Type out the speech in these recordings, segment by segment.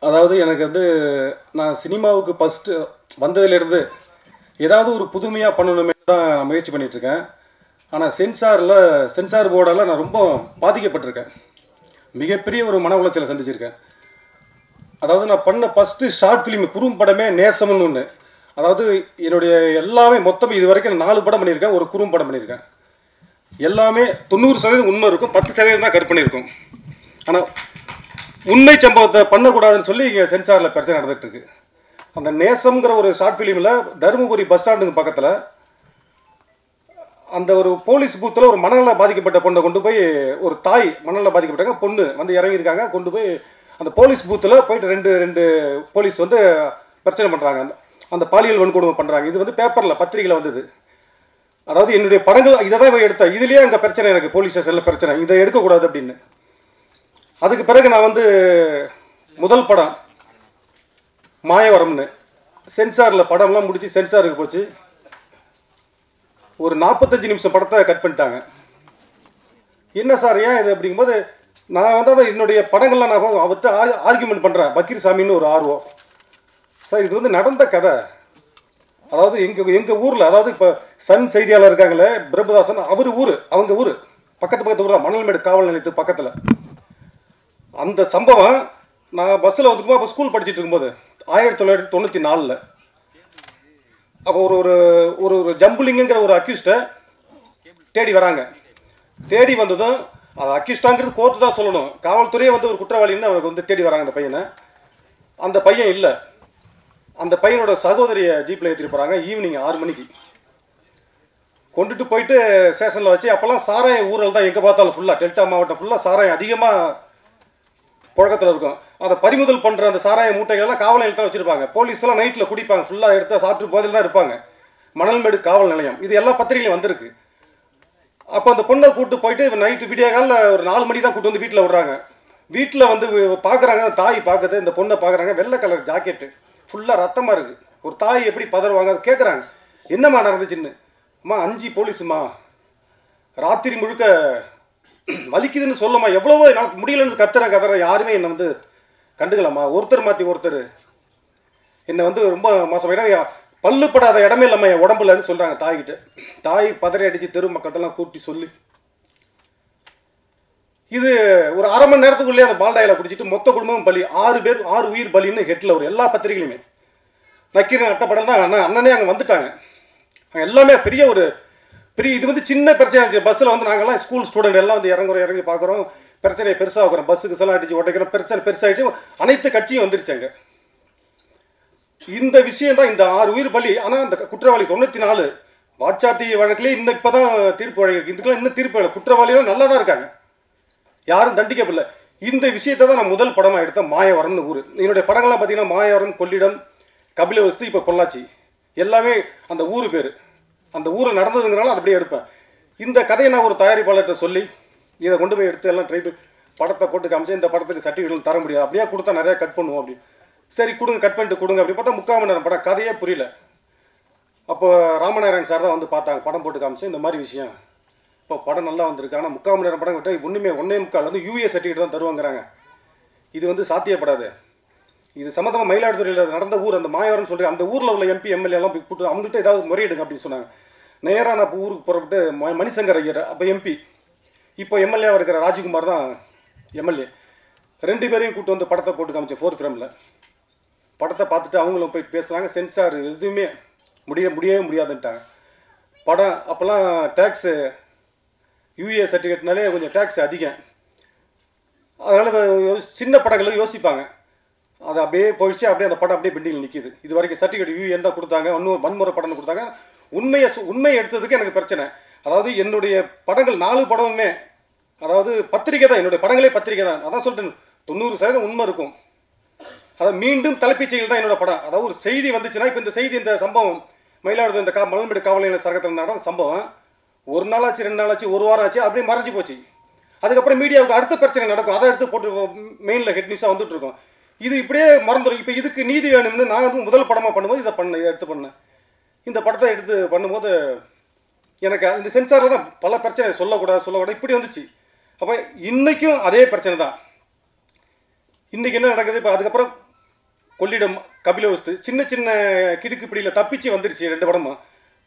அதாவது எனக்கு வந்து நான் சினிமாவுக்கு ஃபஸ்ட்டு வந்ததுலேருந்து ஏதாவது ஒரு புதுமையாக பண்ணணுமே தான் முயற்சி பண்ணிகிட்ருக்கேன். ஆனால் சென்சார் போர்டால் நான் ரொம்ப பாதிக்கப்பட்டிருக்கேன். மிகப்பெரிய ஒரு மன உளைச்சலை சந்திச்சிருக்கேன். அதாவது நான் பண்ண ஃபஸ்ட்டு ஷார்ட் ஃபிலிம் குறும்படமே நேசம்னு ஒன்று. அதாவது என்னுடைய எல்லாமே மொத்தம் இது வரைக்கும் 4 படம் பண்ணியிருக்கேன், ஒரு குறும்படம் பண்ணியிருக்கேன். எல்லாமே 90% உண்மை இருக்கும், 10% தான் கற்பனை இருக்கும். ஆனால் உண்மை சம்பவத்தை பண்ணக்கூடாதுன்னு சொல்லி இங்கே சென்சாரில் பிரச்சனை நடந்துகிட்டு இருக்கு. அந்த நேசம்ங்கிற ஒரு ஷார்ட் ஃபிலிமில் தருமபுரி பஸ் ஸ்டாண்டுக்கு பக்கத்தில் அந்த ஒரு போலீஸ் பூத்தில் ஒரு மனநல பாதிக்கப்பட்ட பொண்ணை கொண்டு போய் ஒரு தாய் மனநல பாதிக்கப்பட்டாங்க, பொண்ணு வந்து இறங்கியிருக்காங்க. கொண்டு போய் அந்த போலீஸ் பூத்தில் போயிட்டு ரெண்டு போலீஸ் வந்து பிரச்சனை பண்ணுறாங்க. அந்த பாலியல் வன்கொடுமை பண்ணுறாங்க. இது வந்து பேப்பரில் பத்திரிகையில் வந்தது. அதாவது என்னுடைய படங்கள் இதை தான் எடுத்தேன். இதுலேயே அங்கே பிரச்சனை, எனக்கு போலீஸ் ஸ்டேஷனில் பிரச்சனை, இதை எடுக்கக்கூடாது அப்படின்னு. அதுக்கு பிறகு நான் வந்து முதல் படம் மாயவரம்னு சென்சாரில் படம்லாம் முடித்து சென்சாருக்கு போச்சு. ஒரு 45 நிமிஷம் படத்தை கட் பண்ணிட்டாங்க. என்ன சார் ஏன் இது அப்படிங்கும்போது நான் வந்து அதை என்னுடைய படங்கள்லாம் நான் அவர்கிட்ட ஆர்கியூமெண்ட் பண்ணுறேன். பக்கீர் சாமின்னு ஒரு ஆர்வம் சார், இது வந்து நடந்த கதை. அதாவது எங்கள் ஊரில், அதாவது இப்போ சன் செய்தியாளர் இருக்காங்களே பிரபுதாசன், அவங்க ஊர் பக்கத்து ஊர் தான், மணல்மேடு காவல் நிலையத்து பக்கத்தில். அந்த சம்பவம் நான் பஸ்ஸில் வந்துக்கும்போது அப்போ ஸ்கூல் படிச்சுட்டு இருக்கும்போது 1994. அப்போ ஒரு ஒரு ஜம்புலிங்கிற ஒரு அக்யூஸ்டை தேடி வராங்க. தேடி வந்ததும் அது அக்யூஸ்டாங்கிறது கோர்ட்டு தான் சொல்லணும். காவல்துறையே வந்து ஒரு குற்றவாளின்னு அவருக்கு வந்து தேடி வராங்க அந்த பையனை. அந்த பையன் இல்லை. அந்த பையனோட சகோதரியை ஜீப்பில் ஏற்றிட்டு போகிறாங்க. ஈவினிங் 6 மணிக்கு கொண்டுட்டு போயிட்டு ஸ்டேஷனில் வச்சு, அப்போல்லாம் சாராயம் ஊரல் தான் எங்கே பார்த்தாலும், ஃபுல்லாக டெல்டா மாவட்டம் ஃபுல்லாக சாராயம் அதிகமாக புழக்கத்தில் இருக்கும். அதை பறிமுதல் பண்ணுற அந்த சாராய மூட்டைகள்லாம் காவல் நிலையத்தில் வச்சுருப்பாங்க. போலீஸ்லாம் நைட்டில் குடிப்பாங்க, ஃபுல்லாக எடுத்து சாப்பிட்டு போதில் தான் இருப்பாங்க. மணல்மேடு காவல் நிலையம், இது எல்லா பத்திரிகையிலும் வந்திருக்கு. அப்போ அந்த பொண்ணை கூப்பிட்டு போயிட்டு நைட்டு விடிய காலில் ஒரு 4 மணி தான் கூப்பிட்டு வந்து வீட்டில் விடுறாங்க. வீட்டில் வந்து பார்க்குறாங்க, தாய் பார்க்குது, இந்த பொண்ணை பார்க்குறாங்க. வெள்ளை கலர் ஜாக்கெட்டு, ஃபுல்லாக ரத்தமாக இருக்குது. ஒரு தாய் எப்படி பதறுவாங்க, அதை கேட்குறாங்க என்னம்மா நடந்துச்சுன்னு. அம்மா 5 போலீஸுமா, ராத்திரி முழுக்க வலிக்குதுன்னு சொல்லம்மா, எவ்வளவோ எனக்கு முடியலன்னு கத்துறேன். யாருமே என்னை வந்து கண்டுக்கலாமா, ஒருத்தர் மாற்றி ஒருத்தர் என்னை வந்து ரொம்ப மோசமாக, பல்லுப்படாத இடமே இல்லாமல் என் உடம்புலன்னு சொல்கிறாங்க தாய்கிட்ட. தாய் பதறி அடித்து தெரு மக்கள்கிட்டலாம் கூட்டி சொல்லி, இது ஒரு அரை மணி நேரத்துக்குள்ளேயே அந்த பால்டாயில் குடிச்சிட்டு மொத்த குடும்பமும் பலி. 6 உயிர் பலின்னு ஹெட்டில் ஒரு எல்லா பத்திரிகையிலுமே நக்கீரன் அட்டப்படம் தான். அண்ணனே அங்கே வந்துட்டாங்க. அங்கே எல்லாமே பெரிய இது வந்து சின்ன பிரச்சனை இருந்துச்சு. பஸ்ஸில் வந்து நாங்கள்லாம் ஸ்கூல் ஸ்டூடெண்ட் எல்லாம் வந்து இறங்கி பார்க்குறோம், பிரச்சனையை பெருசாக வைக்கிறோம், பஸ்ஸுக்கு எல்லாம் அடித்து உடைக்கிறோம், பிரச்சனை பெருசாகிடுச்சு. அனைத்து கட்சியும் வந்துருச்சாங்க. இந்த விஷயம் தான், இந்த 6 உயிர் பலி. ஆனால் அந்த குற்றவாளி 94 வாட்சாத்தி வழக்கிலே இன்னும் இப்போ தான் தீர்ப்பு வழங்கியிருக்கு. இதுக்கெல்லாம் இன்னும் தீர்ப்பு இல்லை. குற்றவாளிகளும் நல்லா தான் இருக்காங்க, யாரும் தண்டிக்கப்படல. இந்த விஷயத்தை தான் நான் முதல் படமாக எடுத்தேன், மாயவரம்னு ஊர். என்னுடைய படங்கள்லாம் பார்த்தீங்கன்னா மாயவரம், கொள்ளிடம், கபிலவஸ்து, இப்போ பொள்ளாச்சி, எல்லாமே அந்த ஊர் பேர். அந்த ஊரில் நடந்ததுங்கிறனால அதை அப்படியே எடுப்பேன். இந்த கதையை நான் ஒரு தயாரிப்பாளர்கிட்ட சொல்லி இதை கொண்டு போய் எடுத்து எல்லாம் ட்ரை பண்ணி படத்தை போட்டு காமிச்சு, இந்த படத்துக்கு சர்டிஃபிகேட் தர முடியாது, அப்படியே கொடுத்தா நிறையா கட் பண்ணுவோம் அப்படி. சரி கொடுங்க, கட் பண்ணிட்டு கொடுங்க அப்படி பார்த்தா 3/4 மணி நேரம் படம், கதையே புரியல. அப்போ ராமநாராயண் சார் தான் வந்து பார்த்தாங்க, படம் போட்டு காமிச்சு இந்த மாதிரி விஷயம், இப்போ படம் நல்லா வந்திருக்கு. ஆனால் 3/4 மணி நேரம் படம் விட்டு ஒன்றே முக்கால் வந்து யூஏ சர்டிஃபிகேட் தான் தருவாங்கிறாங்க. இது வந்து சாத்தியப்படாது. இது சம்மந்தமாக மயிலாடுதுறையில் நடந்த ஊர் அந்த மாயவரம்னு சொல்லி, அந்த ஊரில் உள்ள MP MLA எல்லாம் போய் கூப்பிட்டு அவங்கள்ட்ட ஏதாவது முறையிடுங்க அப்படின்னு சொன்னாங்க. நேராக நான் இப்போ ஊருக்கு புறப்பட்டு மணிசங்கர் ஐயர், அப்போ MP, இப்போ MLA இருக்கிற ராஜ்குமார் தான் MLA, 2 பேரையும் கூப்பிட்டு வந்து படத்தை போட்டு காமிச்சேன் 4 ஃப்ரேமில். படத்தை பார்த்துட்டு அவங்களும் போய் பேசுகிறாங்க. சென்சார் எதுவுமே முடியவே முடியாதுன்ட்டாங்க. படம் அப்போல்லாம் டேக்ஸு யூஏ சர்டிஃபிகேட்னாலே கொஞ்சம் டேக்ஸ் அதிகம். அதனால் சின்ன படங்களுக்கு யோசிப்பாங்க. அது அப்படியே போயிடுச்சு. அப்படியே அந்த படம் அப்படியே பெண்டிங்கில் நிற்கிது. இது வரைக்கும் சர்டிஃபிகேட் யூஏன் தான் கொடுத்தாங்க, வன்முறை படம்னு கொடுத்தாங்க. உண்மையை எடுத்ததுக்கு எனக்கு பிரச்சனை. அதாவது என்னுடைய படங்கள் 4 படமுமே, அதாவது பத்திரிக்கை தான், என்னுடைய படங்களே பத்திரிக்கை தான். அதான் சொல்லிட்டு 90% உண்மை இருக்கும். அதாவது மீண்டும் தலைப்புச் செய்திகள் தான் என்னோட படம். அதாவது ஒரு செய்தி வந்துச்சுன்னா, இப்போ இந்த சம்பவம் மயிலாடுதுறை இந்த மணல்மேடு காவல் நிலைய சரகத்தில் நடந்த சம்பவம் 1 நாள் ஆச்சு, 2 நாள் ஆச்சு, 1 வாரம் ஆச்சு, அப்படியே மறைஞ்சு போச்சு. அதுக்கப்புறம் மீடியாவுக்கு அடுத்த பிரச்சனை நடக்கும், அதை எடுத்து போட்டு மெயினில் ஹெட் நியூஸாக வந்துட்டு இருக்கோம். இது இப்படியே மறந்துடும். இப்போ இதுக்கு நீதி வேணும்னு நான் வந்து முதல் படமாக பண்ணும்போது இதை எடுத்து பண்ணேன். இந்த படத்தை எடுத்து பண்ணும்போது எனக்கு இந்த சென்சாரில் தான் பல பிரச்சனை, சொல்லக்கூடாது இப்படி வந்துச்சு. அப்போ இன்றைக்கும் அதே பிரச்சனை தான். இன்றைக்கி என்ன நடக்குது, இப்போ அதுக்கப்புறம் கொள்ளிடம், கபிலவஸ்து, சின்ன சின்ன கிடுக்கு பிடியில் தப்பிச்சு வந்துருச்சு 2 படமும்.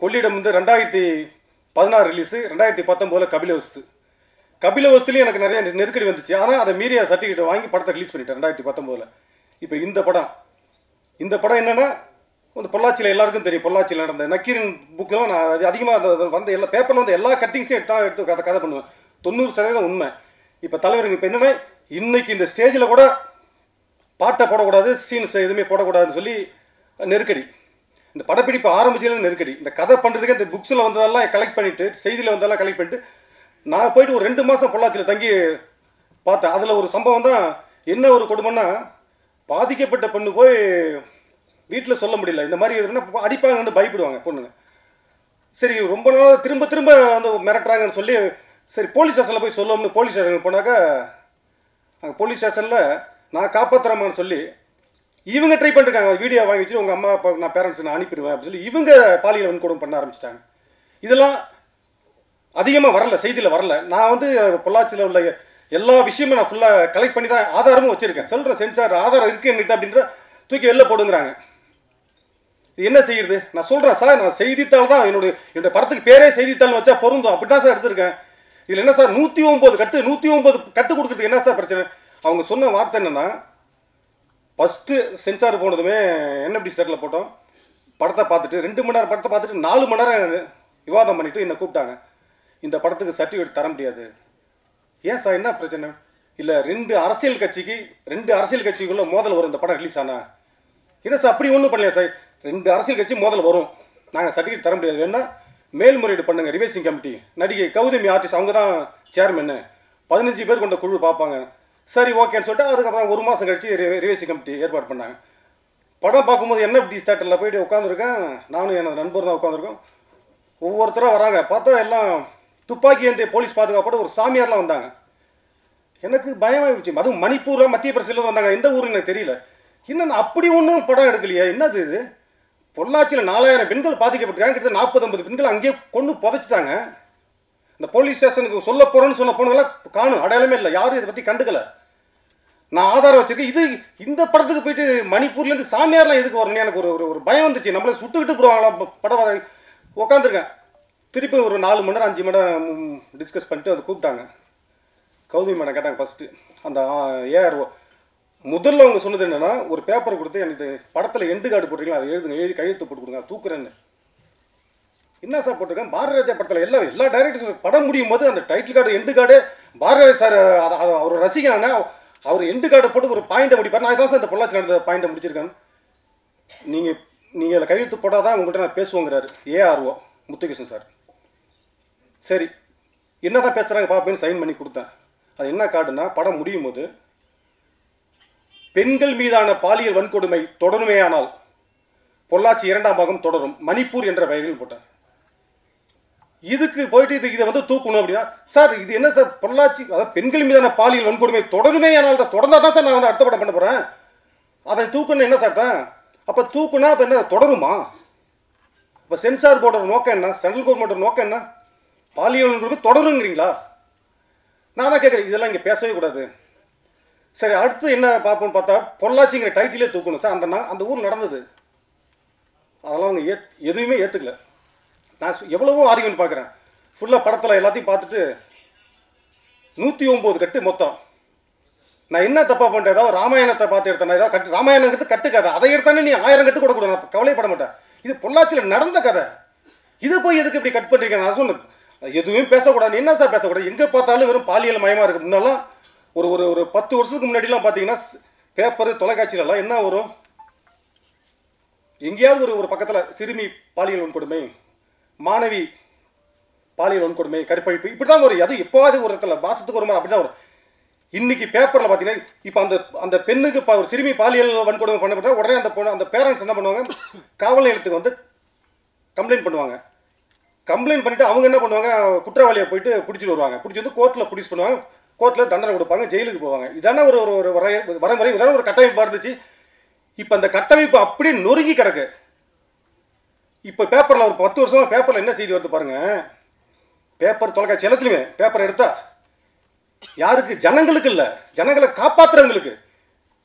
கொள்ளிடம் வந்து 2016 ரிலீஸு, 2019 கபிலவஸ்து. கபிலவஸ்துலேயும் எனக்கு நிறைய நெருக்கடி வந்துச்சு. ஆனால் அதை மீறிய சர்டிஃபிகேட் வாங்கி படத்தை ரிலீஸ் பண்ணிட்டேன் 2019. இப்போ இந்த படம் என்னென்னா, வந்து பொள்ளாச்சியில் எல்லாருக்கும் தெரியும். பொள்ளாச்சியில் நடந்த நக்கீரன் புக்கெலாம் நான் அது அதிகமாக வந்து எல்லா பேப்பரில் வந்து எல்லா கட்டிங்ஸையும் எடுத்து கதை பண்ணுவேன். 90% உண்மை. இப்போ தலைவருங்க இப்போ என்னென்னா, இன்னைக்கு இந்த ஸ்டேஜில் கூட பாட்டை போடக்கூடாது, சீன்ஸ் எதுவுமே போடக்கூடாதுன்னு சொல்லி நெருக்கடி. இந்த படப்பிடிப்பு ஆரம்பிச்சதுல நெருக்கடி. இந்த கதை பண்ணுறதுக்கு இந்த புக்ஸில் வந்ததெல்லாம் கலெக்ட் பண்ணிவிட்டு, செய்தியில் வந்ததெல்லாம் கலெக்ட் பண்ணிட்டு, நான் போயிட்டு ஒரு 2 மாதம் பொள்ளாச்சியில் தங்கி பார்த்தேன். அதில் ஒரு சம்பவம் தான். என்ன ஒரு கொடுமைன்னா, பாதிக்கப்பட்ட பெண்ணு போய் வீட்டில் சொல்ல முடியல. இந்த மாதிரி எதுனா அடிப்பாங்கன்னு பயப்படுவாங்க பொண்ணுங்க. சரி, ரொம்ப நாள் திரும்ப திரும்ப வந்து மிரட்டுறாங்கன்னு சொல்லி, சரி போலீஸ் ஸ்டேஷனில் போய் சொல்லணும்னு போலீஸ் ஸ்டேஷனுக்கு போனாக்கா, அங்கே போலீஸ் ஸ்டேஷனில் நான் காப்பாற்றுறேன்னு சொல்லி இவங்க ட்ரை பண்ணிருக்காங்க. வீடியோ வாங்கி வச்சு உங்கள் அம்மா அப்பா நான் பேரண்ட்ஸ் நான் அனுப்பிடுவேன் அப்படின்னு சொல்லி இவங்க பாலியல் வன்கொடுமை பண்ண ஆரம்பிச்சிட்டாங்க. இதெல்லாம் அதிகமாக வரல, செய்தியில் வரல. நான் வந்து பொள்ளாச்சியில் உள்ள எல்லா விஷயமும் நான் ஃபுல்லாக கலெக்ட் பண்ணி தான் ஆதாரமும் வச்சுருக்கேன். சொல்கிறேன், சென்சார் ஆதாரம் இருக்குது என்கிட்ட அப்படின்ற தூக்கி வெளில போடுங்கிறாங்க. இது என்ன செய்யுது? நான் சொல்கிறேன் சார், நான் செய்தித்தாள் தான் என்னுடைய படத்துக்கு பேரே செய்தித்தாள்னு வச்சா பொருந்தும், அப்படி தான் சார் எடுத்திருக்கேன். இதில் என்ன சார் 109 கட்டு கொடுக்குறதுக்கு என்ன சார் பிரச்சனை? அவங்க சொன்ன வார்த்தை என்னென்னா, ஃபஸ்ட்டு சென்சார் போனதுமே NFD ஸ்டேட்டில் போட்டோம். படத்தை பார்த்துட்டு 2 மணி நேரம் படத்தை பார்த்துட்டு 4 மணி நேரம் விவாதம் பண்ணிவிட்டு என்னை கூப்பிட்டாங்க. இந்த படத்துக்கு சர்டிஃபிகேட் தர முடியாது. ஏன் சார், என்ன பிரச்சனை? இல்லை, 2 அரசியல் கட்சிக்குள்ளே மோதல் வரும் இந்த படம் ரிலீஸ் ஆனால். என்ன சார், அப்படி ஒன்றும் பண்ணலையா சார்? 2 அரசியல் கட்சி மோதல் வரும், நாங்கள் சர்டிஃபிகேட் தர முடியாது, வேணா மேல்முறையீடு பண்ணுங்க. ரிவைசிங் கமிட்டி, நடிகை கௌதமி ஆர்டிஸ்ட் அவங்க தான் சேர்மன்னு, 15 பேர் கொண்ட குழு பார்ப்பாங்க. சரி ஓகேன்னு சொல்லிட்டு அதுக்கப்புறம் 1 மாதம் கழிச்சு ரிவைசிங் கமிட்டி ஏற்பாடு பண்ணாங்க. படம் பார்க்கும்போது NFD தியேட்டரில் போய்ட்டு உட்காந்துருக்கேன். நானும் எனது நண்பர் தான் உட்காந்துருக்கோம். ஒவ்வொருத்தராக வராங்க. பார்த்தா எல்லாம் துப்பாக்கி ஏந்திய போலீஸ் பாதுகாப்போட ஒரு சாமியார்லாம் வந்தாங்க. எனக்கு பயமாகிடுச்சு. அதுவும் மணிப்பூரில் மத்திய பிரதேசத்தில் வந்தாங்க. எந்த ஊருன்னு எனக்கு தெரியல. இன்னும் அப்படி ஒன்றும் படம் எடுக்கலையே, என்னது இது? பொள்ளாச்சியில் 4000 பெண்கள் பாதிக்கப்பட்டிருக்காங்க. கிட்டத்தட்ட 40-50 பெண்கள் அங்கேயே கொண்டு புதைச்சிட்டாங்க. இந்த போலீஸ் ஸ்டேஷனுக்கு சொல்ல போகிறேன்னு சொன்ன போனதெல்லாம் காணும், அடையாளமே இல்லை. யாரும் இதை பற்றி கண்டுக்கலை. நான் ஆதாரம் வச்சுருக்கேன். இந்த படத்துக்கு போயிட்டு மணிப்பூர்லேருந்து சாமியார்லாம் எதுக்கு வரணும்? எனக்கு ஒரு பயம் வந்துச்சு. நம்மளை சுட்டுக்கிட்டு போடுவாங்களா படம் வர. உட்காந்துருக்கேன். திருப்பி ஒரு 4 மணி நேரம் 5 மணி நேரம் டிஸ்கஸ் பண்ணிட்டு அதை கூப்பிட்டாங்க. கௌதமி மேடம் கேட்டாங்க ஃபஸ்ட்டு. அந்த ARO முதல்ல அவங்க சொன்னது என்னென்னா, ஒரு பேப்பர் கொடுத்து எனக்கு படத்தில் எண்டு கார்டு போட்டிருக்கீங்களா, அதை எழுதி கையெழுத்து போட்டு கொடுங்க, தூக்குறேன்னு. என்ன சார் போட்டிருக்கேன்? பாரதிராஜா படத்தில் எல்லா டைரக்டர்ஸ் படம் முடியும் போது அந்த title card end card Bharathiraja sir அவர் ரசிகனானே அவர் எண்டு கார்டை போட்டு ஒரு பாயிண்டை முடிப்பார். நான் தான் சார் இந்த பொள்ளாச்சி நடந்த பாயிண்டை முடிச்சிருக்கேன். நீங்கள் அதில் கையெழுத்து போட்டால் தான் உங்கள்கிட்ட நான் பேசுவோங்கிறாரு ARO முத்துகிருஷ்ணன் சார். சரி, என்ன தான் பேசுகிறாங்க பார்ப்பேன்னு சைன் பண்ணி கொடுத்தேன். அது என்ன கார்டுன்னா, படம் முடியும் போது பெண்கள் மீதான பாலியல் வன்கொடுமை தொடருமேயானால் பொள்ளாச்சி 2ஆம் பாகம் தொடரும், மணிப்பூர் என்ற பெயரில் போட்டேன். இதுக்கு போயிட்டு இதை வந்து தூக்கணும் அப்படின்னா, சார் இது என்ன சார் பொள்ளாச்சி, அதாவது பெண்கள் மீதான பாலியல் வன்கொடுமை தொடருமேயானால் தான், தொடர்ந்தா தான் சார் நான் வந்து அடுத்த படம் பண்ண போகிறேன். அதை தூக்கணும் என்ன சார் தான்? அப்போ தூக்குனா அப்போ என்ன தொடருமா? இப்போ சென்சார் போர்டோட நோக்கம் என்ன? சென்ட்ரல் கவர்மெண்ட்டோட நோக்கம் என்ன? பாலியல் வன்கொடுமை தொடருங்கிறீங்களா? நான் தான் கேட்குறேன். இதெல்லாம் இங்கே பேசவே கூடாது. சரி, அடுத்து என்ன பார்ப்போம்னு பார்த்தா, பொள்ளாச்சிங்கிற டைட்டிலே தூக்கணும் சார். அந்த ஊர் நடந்தது, அதெல்லாம் அவங்க எதுவுமே ஏற்றுக்கல. நான் எவ்வளவோ ஆர்கியூமெண்ட் பார்க்குறேன். ஃபுல்லாக படத்தில் எல்லாத்தையும் பார்த்துட்டு 109 கட்டு மொத்தம். நான் என்ன தப்பாக பண்ணிட்டேன்? ஏதாவது ராமாயணத்தை பார்த்து எடுத்தேன், ஏதாவது கட்டு ராமாயணங்கிறது கட்டுக்கதை, அதை எடுத்தானே நீ 1000 கட்டு கூட கூட நான் கவலைப்பட மாட்டேன். இது பொள்ளாச்சியில் நடந்த கதை, இதை போய் எதுக்கு இப்படி கட் பண்ணுறீங்க? நான் சொன்னேன் எதுவும் பேசக்கூடாது. என்ன சார் பேசக்கூடாது? எங்கே பார்த்தாலும் வெறும் பாலியல் மயமாக இருக்குது. முன்னெல்லாம் ஒரு 10 வருஷத்துக்கு முன்னாடிலாம் பார்த்தீங்கன்னா பேப்பரு தொலைக்காட்சியிலலாம் என்ன வரும், எங்கேயாவது ஒரு பக்கத்தில் சிறுமி பாலியல் வன்கொடுமை, மாணவி பாலியல் வன்கொடுமை, கற்பழிப்பு, இப்படி தான் வரும். அது எப்போவாது ஒரு இடத்துல மாதத்துக்கு ஒரு மாதிரி அப்படி தான் வரும். இன்னைக்கு பேப்பரில் பார்த்தீங்கன்னா, இப்போ அந்த பெண்ணுக்கு ஒரு சிறுமி பாலியல் வன்கொடுமை பண்ணப்பட்டால் உடனே அந்த பேரண்ட்ஸ் என்ன பண்ணுவாங்க, காவல் நிலையத்துக்கு வந்து கம்ப்ளைண்ட் பண்ணுவாங்க. கம்ப்ளைண்ட் பண்ணிவிட்டு அவங்க என்ன பண்ணுவாங்க, குற்றவாளியை போயிட்டு பிடிச்சிட்டு வருவாங்க. பிடிச்சி வந்து கோர்ட்டில் பிடிச்சி பண்ணுவாங்க. கோர்ட்டில் தண்டனை கொடுப்பாங்க, ஜெயிலுக்கு போவாங்க. இதான ஒரு வரைமுறை, இதான ஒரு கட்டமைப்பு இருந்துச்சு. இப்போ அந்த கட்டமைப்பு அப்படியே நொறுங்கி கிடக்கு. இப்போ பேப்பரில் ஒரு 10 வருஷமாக பேப்பரில் என்ன செய்தி வருது பாருங்கள். பேப்பர் தொலைக்காட்சி எல்லாத்துலேயுமே பேப்பர் எடுத்தா யாருக்கு? ஜனங்களுக்கு இல்லை, ஜனங்களை காப்பாற்றுறவங்களுக்கு.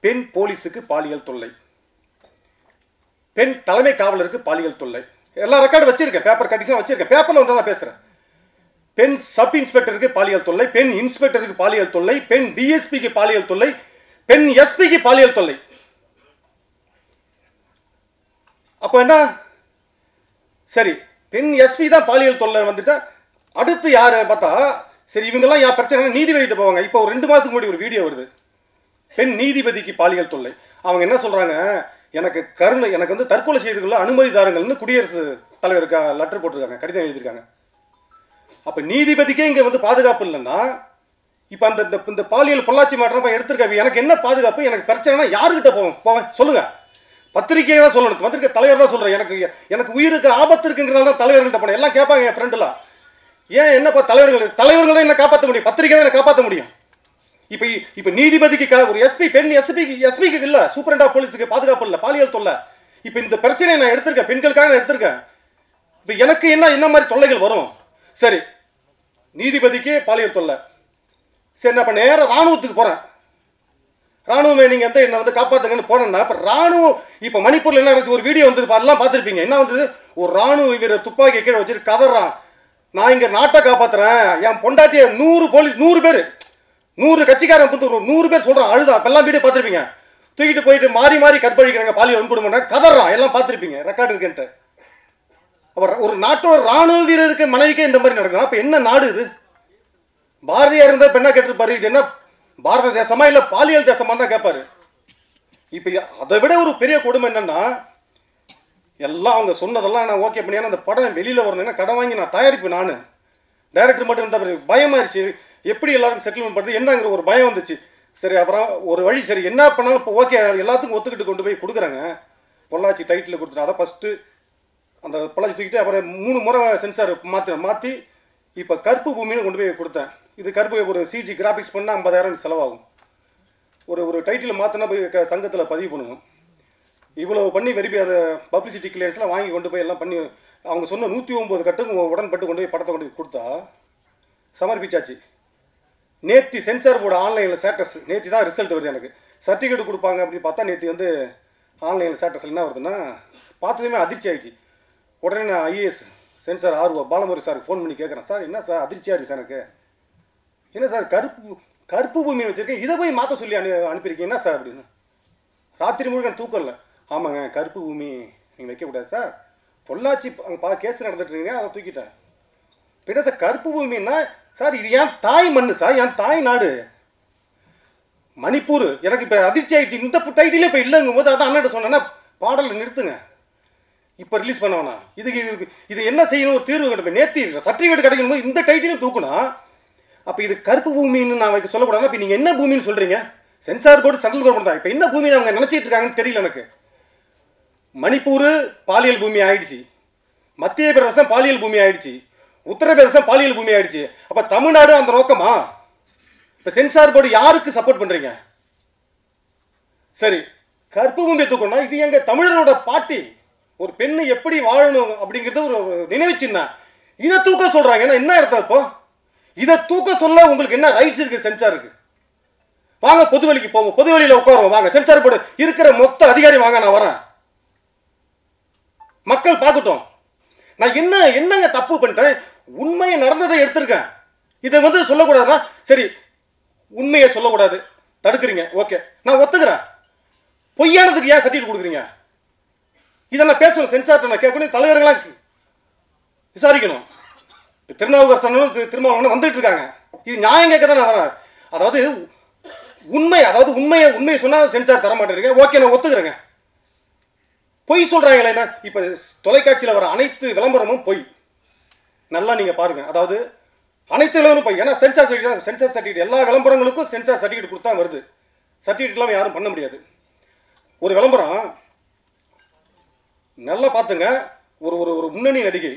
பெண் போலீஸுக்கு பாலியல் தொல்லை, பெண் தலைமை காவலருக்கு பாலியல் தொல்லை. எல்லா ரெக்கார்டு வச்சிருக்கேன், பேப்பர் கட்டிஷன் வச்சிருக்கேன், பேப்பர்ல வந்து தான் பேசுறேன். பெண் சப் இன்ஸ்பெக்டருக்கு பாலியல் தொல்லை, பெண் இன்ஸ்பெக்டருக்கு பாலியல் தொல்லை, பெண் டிஎஸ்பிக்கு பாலியல் தொல்லை, பெண் எஸ்பிக்கு பாலியல் தொல்லை. அப்ப என்ன? சரி, பெண் எஸ்பி தான் பாலியல் தொல்லை வந்துட்டா அடுத்து யாரு பார்த்தா, சரி இவங்கெல்லாம் யார் பிரச்சனை நீதிபதிட்டு போவாங்க. இப்போ ஒரு 2 மாதத்துக்கு முன்னாடி ஒரு வீடியோ வருது, பெண் நீதிபதிக்கு பாலியல் தொல்லை. அவங்க என்ன சொல்றாங்க, எனக்கு வந்து தற்கொலை செய்துக்குள்ள அனுமதி தாருங்கள்னு குடியரசுத் தலைவருக்கு லெட்டர் போட்டிருக்காங்க, கடிதம் எழுதியிருக்காங்க. அப்ப நீதிபதிக்கே இங்க வந்து பாதுகாப்பு இல்லைன்னா இப்ப அந்த இந்த பாலியல் பொள்ளாச்சி மாற்றம் எடுத்திருக்காங்க. எனக்கு என்ன பாதுகாப்பு? எனக்கு பிரச்சனைனா யாருக்கிட்ட போவேன் சொல்லுங்க? பத்திரிகையை தான் சொல்லணும், வந்திருக்க தலைவர் தான் சொல்றேன். எனக்கு உயிருக்கு ஆபத்து இருக்குங்கிறதால தான் தலைவர்கள்ட்ட போனேன். எல்லாம் கேட்பாங்க என் ஃப்ரெண்டுலாம், ஏன் என்னப்பா தலைவர்கள் தான் என்ன காப்பாற்ற முடியும், பத்திரிகை தான் என்ன காப்பாற்ற முடியும். இப்ப நீதிபதிக்கு ஒரு எஸ்பி, பெண் எஸ்பிக்கு இல்ல, சூப்பரண்ட் ஆஃப் போலீஸுக்கு பாதுகாப்பு இல்ல, பாலியல் தொல்லை. இப்ப இந்த பிரச்சனையை நான் எடுத்திருக்கேன், பெண்களுக்காக நான் எடுத்திருக்கேன். இப்ப எனக்கு என்ன மாதிரி தொல்லைகள் வரும்? சரி, நீதிபதிக்கு பாலியல் தொல்லை. சரி, நான் இப்ப நேரம் ராணுவத்துக்கு போறேன். ராணுவமே நீங்க என்ன வந்து காப்பாத்துங்கன்னு போனேன்னா, இப்ப ராணுவம் இப்ப மணிப்பூர்ல என்ன நடந்துச்சு, ஒரு வீடியோ வந்தது, அதெல்லாம் பார்த்திருப்பீங்க. என்ன வந்தது, ஒரு ராணுவ வீரர் துப்பாக்கி கீழே வச்சுட்டு கதறான், நான் இங்க நாட்டை காப்பாத்துறேன், என் பொண்டாட்டிய 100 போலீஸ் 100 பேர் 100 கட்சிக்காரன் 100 பேர் சொல்றான், அழுதா. எல்லாம் வீடியோ பார்த்திருப்பீங்க. தூக்கிட்டு போயிட்டு மாறி மாறி கற்பழிக்கிறாங்க, பாலியல் வன்கொடுமை கதறான், எல்லாம் பார்த்திருப்பீங்க, ரெக்கார்டு இருக்குன்ட்டு. அவர் ஒரு நாட்டோட ராணுவ வீரருக்கு மனைவிக்கே இந்த மாதிரி நடக்குது. அப்ப என்ன நாடு இது? பாரதியார் இருந்தா பெண்ணா கேட்டிருப்பாரு, இது என்ன பாரத தேசமா இல்ல பாலியல் தேசமா தான் கேட்பாரு. இப்ப அதை விட ஒரு பெரிய கொடுமை என்னன்னா, எல்லாம் அவங்க சொன்னதெல்லாம் நான் ஓகே பண்ணி, அந்த படம் வெளியில வரணும்னா கடன் வாங்கி நான் தயாரிப்பு, நான் டைரக்டர் மட்டும் இருந்தா பயமாயிருச்சு, எப்படி எல்லாருக்கும் செட்டில்மெண்ட் பண்ணுறது என்னங்கிற ஒரு பயம் வந்துச்சு. சரி, அப்புறம் ஒரு வழி, சரி என்ன பண்ணாலும் இப்போ ஓகே எல்லாத்துக்கும் ஒத்துக்கிட்டு கொண்டு போய் கொடுக்குறாங்க. பொள்ளாச்சி டைட்டில் கொடுத்துட்டு அதை ஃபஸ்ட்டு அந்த பொள்ளாச்சி தூக்கிட்டு அப்புறம் 3 முறை சென்சார் மாற்றி இப்போ கருப்பு பூமின்னு கொண்டு போய் கொடுத்தேன். இது கருப்பு ஒரு சிஜி கிராஃபிக்ஸ் பண்ணால் 50,000 செலவாகும். ஒரு டைட்டில் மாற்றினா போய் சங்கத்தில் பதிவு பண்ணணும். இவ்வளோ பண்ணி வெறுப்பி அதை பப்ளிசிட்டி கிளியர்ஸ்லாம் வாங்கி கொண்டு போய் எல்லாம் பண்ணி அவங்க சொன்ன 109 கட்டுக்கு உடன்பட்டு கொண்டு போய் படத்தை கொண்டு போய் கொடுத்தா சமர்ப்பிச்சாச்சு. நேற்று சென்சார் போர்டு ஆன்லைனில் ஸ்டேட்டஸ், நேற்று தான் ரிசல்ட் வருது. எனக்கு சர்டிஃபிகேட் கொடுப்பாங்க அப்படின்னு பார்த்தா நேற்று வந்து ஆன்லைனில் ஸ்டேட்டஸில் என்ன வருதுன்னா, பார்த்ததுமே அதிர்ச்சி ஆகிடுச்சு. உடனே நான் ஐஏஎஸ் சென்சார் ஆர்வம் பாலமுருகன் சாருக்கு ஃபோன் பண்ணி கேட்குறேன், சார் என்ன சார் அதிர்ச்சியாக இருக்குது சார், எனக்கு என்ன சார் கருப்பு பூமி வச்சுருக்கேன், இதை போய் மாற்ற சொல்லி அனுப்பியிருக்கீங்க என்ன சார் அப்படின்னு. ராத்திரி முழுக்க தூக்கம் இல்லை. ஆமாங்க, கருப்பு பூமி நீங்கள் வைக்கக்கூடாது சார், பொள்ளாச்சி அங்கே கேஸ் நடந்துட்டு இருக்கீங்க, அதை தூக்கிட்டேன். பின்ன சார் கருப்பு பூமின்னா சார் இது என் தாய் மண்ணு சார், என் தாய் நாடு மணிப்பூர். எனக்கு இப்போ அதிர்ச்சி ஆகிடுச்சு, இந்த டைட்டிலே இப்போ இல்லைங்கும் போது அதான் அண்ணன் சொன்னேன்னா பாடலை நிறுத்துங்க, இப்போ ரிலீஸ் பண்ண வேணாம், இது என்ன செய்யணும், ஒரு தீர்வு கிடைப்பேன். நேற்று சர்டிஃபிகேட் கிடைக்கும் போது இந்த டைட்டிலும் தூக்கணும். அப்போ இது கருப்பு பூமின்னு நான் வைக்க சொல்லக்கூடாது. இப்போ நீங்கள் என்ன பூமின்னு சொல்கிறீங்க? சென்சார் போர்டு சென்ட்ரல் கவர்மெண்ட் தான். இப்போ என்ன பூமின்னு அவங்க நினச்சிட்டு இருக்காங்கன்னு தெரியல எனக்கு. மணிப்பூர் பாலியல் பூமி ஆயிடுச்சு, மத்திய பிரதேசம் பாலியல் பூமி ஆயிடுச்சு, உத்தரப்பிரதேசம் பாலியல் பூமி ஆயிடுச்சு. அப்போ தமிழ்நாடு அந்த நோக்கமா? இப்போ சென்சார் போர்டு யாருக்கு சப்போர்ட் பண்ணுறீங்க? சரி, கருப்பு பூமியை தூக்கணும்னா இது எங்கள் தமிழரோட பாட்டி, ஒரு பெண்ணு எப்படி வாழணும் அப்படிங்கிறது ஒரு நினைவு சின்ன, இதை தூக்க சொல்கிறாங்க. என்ன இடத்த இப்போ இதை தூக்க சொல்ல உங்களுக்கு என்ன ரைட்ஸ் இருக்குது சென்சாருக்கு? வாங்க பொதுவெளிக்கு போவோம், பொதுவெளியில் உட்காருவோம், வாங்க சென்சார் போர்டு இருக்கிற மொத்த அதிகாரி வாங்க, நான் வரேன், மக்கள் பார்க்கட்டும் நான் என்னங்க தப்பு பண்ணிட்டேன். உண்மையை நடந்ததை எடுத்திருக்கேன், இதை வந்து சொல்லக்கூடாதுன்னா சரி, உண்மையை சொல்லக்கூடாது தடுக்கிறீங்க, ஓகே நான் ஒத்துக்கிறேன். பொய்யானதுக்கு ஏன் சர்டிஃபிகேட் கொடுக்குறீங்க? இதை நான் பேசணும், சென்சார்ட்ட நான் கேட்கணும், தலைவர்களாக விசாரிக்கணும். திருநாவுக்கரசனும் திருமாவளவனும் வந்துட்டு இருக்காங்க, இது நியாயம் கேட்க தான் நான் வரேன். அதாவது உண்மையை சொன்னால் சென்சார் தர மாட்டேங்க, ஓகே நான் ஒத்துக்கிறேங்க. பொய் சொல்றாங்களே என்ன? இப்போ தொலைக்காட்சியில் வர அனைத்து விளம்பரமும் பொய், நல்லா நீங்க பாருங்க. அதாவது அனைத்து விளம்பரம் பொய், ஏன்னா சென்சார் சர்டிஃபிகேட் எல்லா விளம்பரங்களுக்கும் சென்சார் சர்டிஃபிகேட் கொடுத்தா வருது, சர்டிஃபிகேட் இல்லாமல் யாரும் பண்ண முடியாது. ஒரு விளம்பரம் நல்லா பார்த்துங்க, ஒரு முன்னணி நடிகை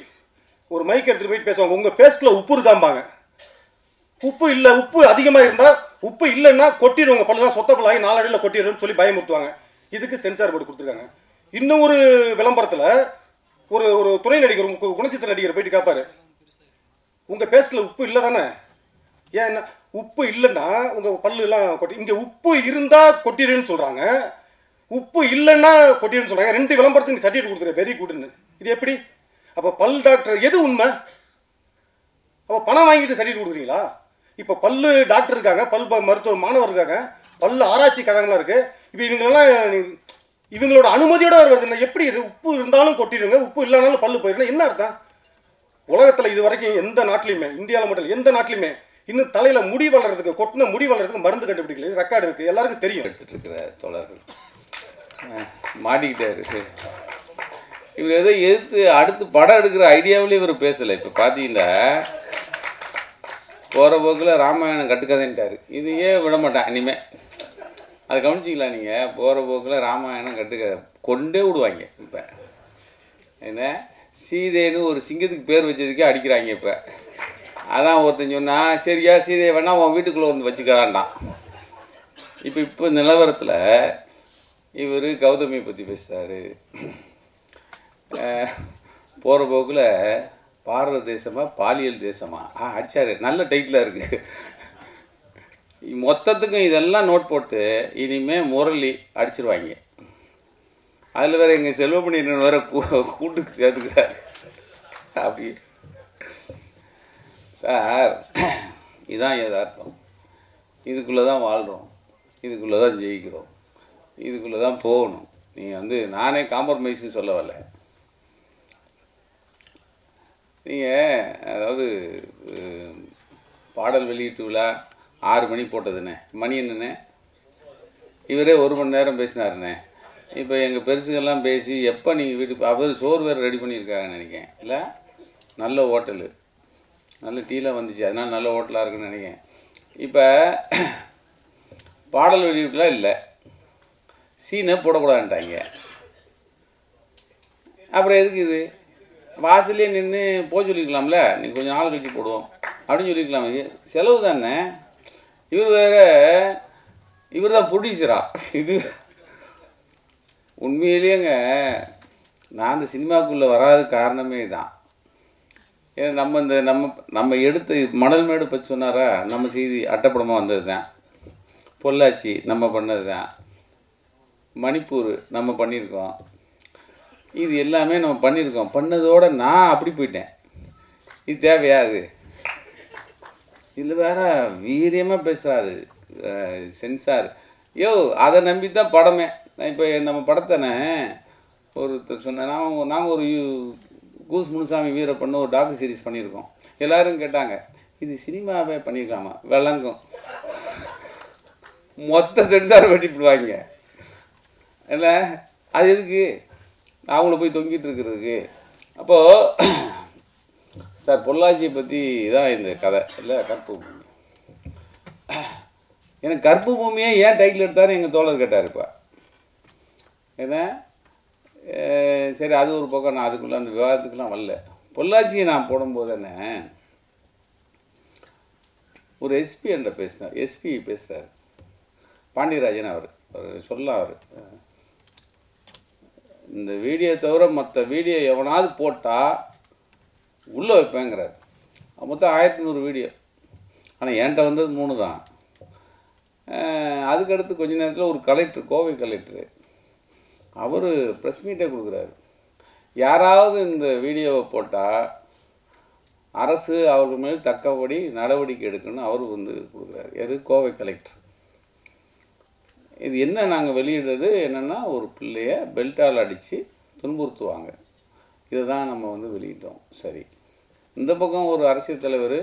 ஒரு மைக் எடுத்துட்டு போயிட்டு பேசுவாங்க, உங்க பேஸ்ட்ல உப்பு இருக்காம்பாங்க, உப்பு இல்லை, உப்பு அதிகமாக இருந்தால் உப்பு இல்லைன்னா கொட்டிடுவாங்க, பல்லுலாம் சொத்த பல்லாகி 4 அடியில் கொட்டிடுன்னு சொல்லி பயமுறுத்துவாங்க. இதுக்கு சென்சார் போர்டு கொடுத்துருக்காங்க. இன்னும் ஒரு விளம்பரத்தில் ஒரு துணை நடிகர், குணச்சித்திர நடிகர் போயிட்டு கேட்பாரு, உங்கள் பேஸ்டில் உப்பு இல்லை தானே, ஏன்னா உப்பு இல்லைன்னா உங்கள் பல்லுலாம் கொட்டி, இங்கே உப்பு இருந்தால் கொட்டிடுன்னு சொல்கிறாங்க, உப்பு இல்லைன்னா கொட்டிடுன்னு சொல்கிறாங்க. 2 விளம்பரத்துக்கு சர்டிஃபிகேட் கொடுத்துருக்கேன் வெரி குட்னு. இது எப்படி? அப்போ பல் டாக்டர் எது உண்மை? அப்போ பணம் வாங்கிட்டு சர்டிஃபிகேட் கொடுக்குறீங்களா? இப்போ பல்லு டாக்டர் இருக்காங்க, பல் மருத்துவ மாணவர் இருக்காங்க, பல்லு ஆராய்ச்சி கழகங்களாம் இருக்குது. இப்போ இவங்களோட அனுமதியோட வருது. எப்படி இது? உப்பு இருந்தாலும் கொட்டிடுங்க, உப்பு இல்லைனாலும் பல்லு போயிருந்தா என்ன அர்த்தம்? உலகத்தில் இது வரைக்கும் எந்த நாட்டிலையுமே, இந்தியாவில் மட்டும் எந்த நாட்டிலையுமே இன்னும் தலையில் முடி வளர்றதுக்கு, கொட்டின முடி வளர்றதுக்கு மருந்து கண்டுபிடிக்கல. இது ரெக்கார்டு இருக்குது, எல்லாருக்கும் தெரியும். எடுத்துகிட்டு இருக்கிற தோழர்கள் மாட்டிக்கிட்டாரு. இவர் ஏதோ எதிர்த்து அடுத்து படம் எடுக்கிற ஐடியாவிலே இவர் பேசலை. இப்போ பார்த்தீங்கன்னா போகிற போக்கில் ராமாயணம் கட்டுக்கதைன்ட்டார். இது ஏன் விட மாட்டேன் இனிமேல். அதை கவனிச்சிங்களா நீங்கள்? போகிற போக்கில் ராமாயணம் கட்டுக்கதை கொண்டே விடுவாங்க. இப்போ என்ன சீதைன்னு ஒரு சிங்கத்துக்கு பேர் வச்சதுக்கே அடிக்கிறாங்க. இப்போ அதான் ஒருத்தன் சொன்னால் சரியா சீதையை வேணால் உன் வீட்டுக்குள்ளே வந்து வச்சுக்கலான்டான். இப்போ நிலவரத்தில் இவர் கௌதமியை பற்றி பேசுகிறாரு. போகிற போக்கில் பாரத தேசமா பாலியல் தேசமா அடித்தார். நல்ல டைட்டிலாக இருக்குது. மொத்தத்துக்கும் இதெல்லாம் நோட் போட்டு இனிமேல் முரளி அடிச்சிருவாங்க. அதில் வேறு எங்கள் செல்வமணியன் வேறு கூட்டுக்கு சேர்த்துக்கிறார். அப்படி சார் இதுதான் யதார்த்தம். இதுக்குள்ளே தான் வாழ்கிறோம், இதுக்குள்ளே தான் ஜெயிக்கிறோம், இதுக்குள்ளே தான் போகணும். நீங்கள் நானே காம்ப்ரமைஸ்ன்னு சொல்ல வரல. நீங்கள் அதாவது பாடல் வெளியீட்டு விழா 6 மணி போட்டதுண்ணே, மணி என்னண்ணே இவரே 1 மணி நேரம் பேசினாருண்ணே. இப்போ எங்கள் பெருசுகள்லாம் பேசி எப்போ நீங்கள் வீட்டுக்கு அவர் சோறு வேறு ரெடி பண்ணியிருக்காங்கன்னு நினைக்கிறேன். இல்லை நல்ல ஹோட்டலு, நல்ல டீலாம் வந்துச்சு, அதனால் நல்ல ஹோட்டலாக இருக்குன்னு நினைக்கிறேன். இப்போ பாடல் வெளியீட்டுலாம் இல்லை, சீனை போடக்கூடாதுன்ட்டாங்க. அப்புறம் எதுக்கு இது? வாசல்லே நின்று போக சொல்லிக்கலாம்ல, நீங்கள் கொஞ்சம் நாள் கழிச்சு போடுவோம் அப்படின்னு சொல்லிக்கலாம். இது செலவு தானே. இவர் வேறு இவர் தான் ப்ரொடியூசரா? இது உண்மையிலேங்க நான் இந்த சினிமாக்குள்ளே வராத காரணமே தான். ஏன்னா நம்ம எடுத்த மணல் மேடு பற்றி சொன்னாரா, நம்ம செய்தி அட்டைப்படமாக வந்தது தான். பொள்ளாச்சி நம்ம பண்ணது தான். மணிப்பூர் நம்ம பண்ணியிருக்கோம். இது எல்லாமே நம்ம பண்ணியிருக்கோம். பண்ணதோடு நான் அப்படி போயிட்டேன். இது தேவையா? அது இதில் வேற வீரியமாக பேசுகிறாரு சென்சார். அதை நம்பி தான் படமே. இப்போ நம்ம படத்தானே ஒருத்தர் சொன்னேன், நாங்கள் ஒரு கூஸ் முனுசாமி வீரப்பண்ணு ஒரு டாக்கு சீரிஸ் பண்ணியிருக்கோம். எல்லோரும் கேட்டாங்க இது சினிமாவே பண்ணியிருக்காமா? விளங்கும். மொத்த சென்சார் வெட்டிவிடுவாங்க. இல்லை அது எதுக்கு? அவங்கள போய் தொங்கிட்டு இருக்கிறதுக்கு. அப்போது சார் பொள்ளாச்சியை பற்றி தான் இந்த கதை. இல்லை கற்பு பூமி. எனக்கு கற்பு பூமியே ஏன் டைட்டில் எடுத்தாரு எங்கள் தோழர் கேட்டார். இப்போ ஏன்னா சரி அது ஒரு பக்கம். நான் அதுக்குள்ளே அந்த விவாதத்துக்கெலாம் வரல. பொள்ளாச்சியை நான் போடும்போது என்ன ஒரு எஸ்பி என்ற பேசினார். எஸ்பி பேசுகிறார் பாண்டியராஜன். அவர் சொல்லலாம். அவர் இந்த வீடியோ தவிர மற்ற வீடியோ எவனாவது போட்டால் உள்ளே வைப்பேங்கிறார். மொத்தம் 1100 வீடியோ. ஆனால் என்கிட்ட வந்தது 3 தான். அதுக்கடுத்து கொஞ்ச நேரத்தில் ஒரு கலெக்டர், கோவை கலெக்டரு, அவர் ப்ரெஸ் மீட்டே கொடுக்குறாரு. யாராவது இந்த வீடியோவை போட்டால் அரசு அவர்கள் மேல் தக்கபடி நடவடிக்கை எடுக்கணும்னு அவர் கொடுக்குறாரு. எது? கோவை கலெக்டர். இது என்ன நாங்கள் வெளியிடுறது என்னென்னா, ஒரு பிள்ளைய பெல்ட்டால் அடித்து துன்புறுத்துவாங்க. இதை தான் நம்ம வெளியிட்டோம். சரி, இந்த பக்கம் ஒரு அரசியல் தலைவர்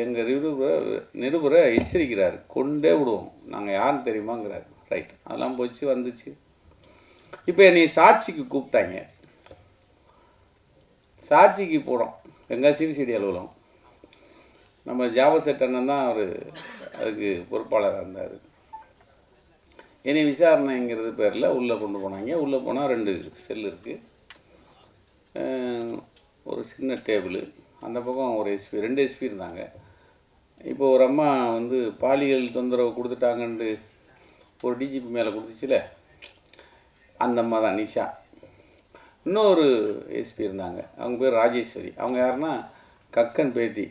எங்கள் நிருபரை எச்சரிக்கிறார், கொண்டே விடுவோம், நாங்கள் யாருன்னு தெரியுமாங்கிறார். ரைட், அதெல்லாம் போச்சு வந்துச்சு. இப்போ என்னை சாட்சிக்கு கூப்பிட்டாங்க. சாட்சிக்கு போனோம் வெங்காசிரி செடி அலுவலகம். நம்ம ஜாபசெட் அண்ணன் தான் அவர் அதுக்கு பொறுப்பாளராக இருந்தார். என்னை விசாரணைங்கிறது பேரில் உள்ளே கொண்டு போனாங்க. உள்ளே போனால் 2 செல் இருக்குது, ஒரு சின்ன டேபிள், அந்த பக்கம் ஒரு எஸ்பி, 2 எஸ்பி இருந்தாங்க. இப்போ ஒரு அம்மா பாலியல் தொந்தரவு கொடுத்துட்டாங்கன்ட்டு ஒரு டிஜிபி மேலே கொடுத்துச்சுல, அந்த அம்மா தான் நிஷா. இன்னொரு எஸ்பி இருந்தாங்க, அவங்க பேர் ராஜேஸ்வரி. அவங்க யாருன்னா கக்கன் பேத்தி.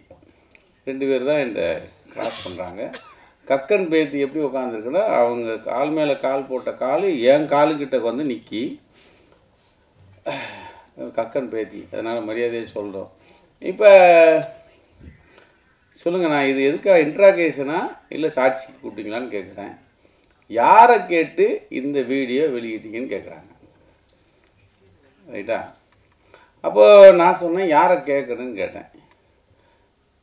2 பேர் தான் இந்த கிராஸ் பண்ணுறாங்க. கக்கன் பேத்தி எப்படி உட்காந்துருக்குன்னா அவங்க கால் மேலே கால் போட்ட கால் என் காலுக்கிட்ட வந்து நிற்கி கக்கன் பேத்தி, அதனால் மரியாதையை சொல்கிறோம். இப்போ சொல்லுங்கள், நான் இது எதுக்காக இன்ட்ராகேஷனா இல்லை சாட்சி கூப்பிட்டீங்களான்னு கேட்குறேன். யாரை கேட்டு இந்த வீடியோ வெளியிட்டீங்கன்னு கேட்குறாங்க. ரைட்டா? அப்போது நான் சொன்னேன் யாரை கேட்கணுன்னு கேட்டேன்.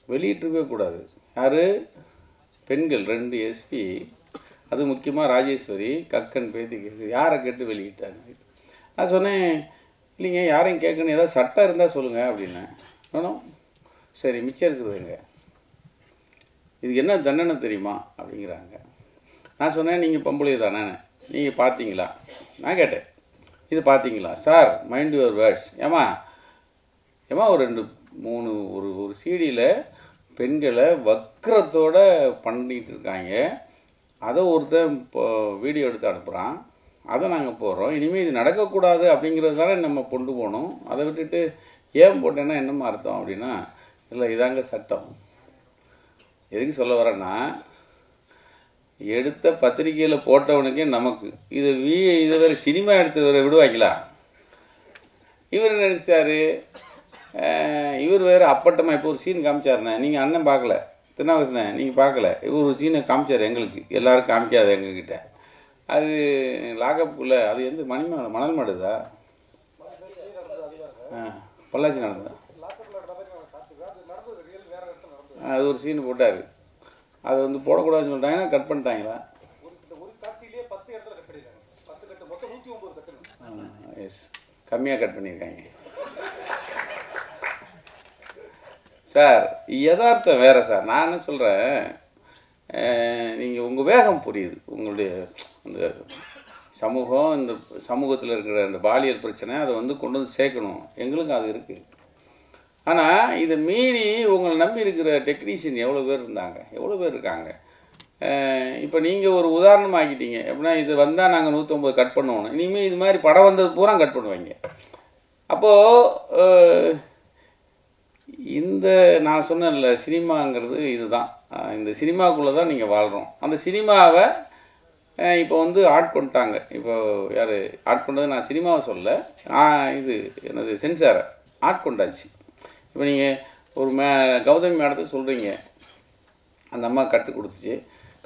வெளியிட்டிருக்கவே கூடாது. யார்? பெண்கள் 2 எஸ்பி, அது முக்கியமாக ராஜேஸ்வரி கக்கன் பேத்தி கேட்குது, யாரை கேட்டு வெளியிட்டாங்க. நான் சொன்னேன் இல்லைங்க யாரையும் கேட்கணும், ஏதாவது சட்டம் இருந்தால் சொல்லுங்கள் அப்படின்னேன். வேணும், சரி மிச்சம் இருக்குதுங்க, இதுக்கு என்ன தண்டனை தெரியுமா அப்படிங்கிறாங்க. நான் சொன்னேன் நீங்கள் பொம்பளை தானே, நீங்கள் பார்த்தீங்களா? நான் கேட்டேன் இது பார்த்தீங்களா? Sir mind your words. ஏமா ஒரு 2-3 ஒரு சீடியில் பெண்களை வக்கரத்தோடு பண்ணிகிட்டு இருக்காங்க. அதை ஒருத்தன் இப்போ வீடியோ எடுத்து அனுப்புகிறான், அதை நாங்கள் போடுறோம். இனிமேல் இது நடக்கக்கூடாது அப்படிங்கிறது தானே நம்ம கொண்டு போகணும். அதை விட்டுட்டு ஏன் போட்டேன்னா என்னம்மா அர்த்தம் அப்படின்னா, இல்லை இதாங்க சட்டம். எதுக்கு சொல்ல வரேன்னா, எடுத்த பத்திரிக்கையில் போட்டவனுக்கே நமக்கு இது வேறு சினிமா எடுத்து வேறு விடுவாங்களா? இவர் நினச்சிட்டாரு, இவர் வேறு அப்பட்டமாக இப்போ ஒரு சீன் காமிச்சாருண்ணே, நீங்கள் அண்ணன் பார்க்கல, திருநாவுக்கரசனே நீங்கள் பார்க்கல, இவர் ஒரு சீனை காமிச்சார் எங்களுக்கு, எல்லோரும் காமிக்காது எங்ககிட்ட. அது லாகப்புக்குள்ளே, அது எந்த மணல் மாடுதா? பொள்ளாச்சி நடந்ததா? அது ஒரு சீன் போட்டார், அது வந்து போடக்கூடாதுன்னு சொல்லிட்டாங்கன்னா கட் பண்ணிட்டாங்களா? எஸ், கம்மியாக கட் பண்ணியிருக்காங்க சார். யதார்த்தம் வேறு சார். நான் என்ன சொல்கிறேன், நீங்கள் உங்கள் வேகம் புரியுது, உங்களுடைய அந்த சமூகம், இந்த சமூகத்தில் இருக்கிற அந்த பாலியல் பிரச்சனை அதை வந்து கொண்டு வந்து சேர்க்கணும், எங்களுக்கு அது இருக்குது. ஆனால் இதை மீறி உங்களை நம்பி இருக்கிற டெக்னீஷியன் எவ்வளோ பேர் இருந்தாங்க, எவ்வளோ பேர் இருக்காங்க. இப்போ நீங்கள் ஒரு உதாரணமாக ஆக்கிட்டீங்க. எப்படின்னா இது வந்தால் நாங்கள் 150 கட் பண்ணுவோம், இனிமேல் இது மாதிரி படம் வந்தது பூரா கட் பண்ணுவாங்க. அப்போது இந்த நான் சொன்னேன்ல சினிமாங்கிறது இதுதான், இந்த சினிமாக்குள்ளே தான் நீங்கள் வாழ்கிறோம். அந்த சினிமாவை இப்போ வந்து ஆட் பண்ணிட்டாங்க. இப்போ யார் ஆட் பண்ணுறது, நான் சினிமாவை சொல்ல, இது என்னது சென்சாரை ஆட் கொண்டாச்சு. இப்போ நீங்கள் ஒரு கௌதமி மேடத்தை சொல்கிறீங்க, அந்த அம்மா கட்டு கொடுத்துச்சு,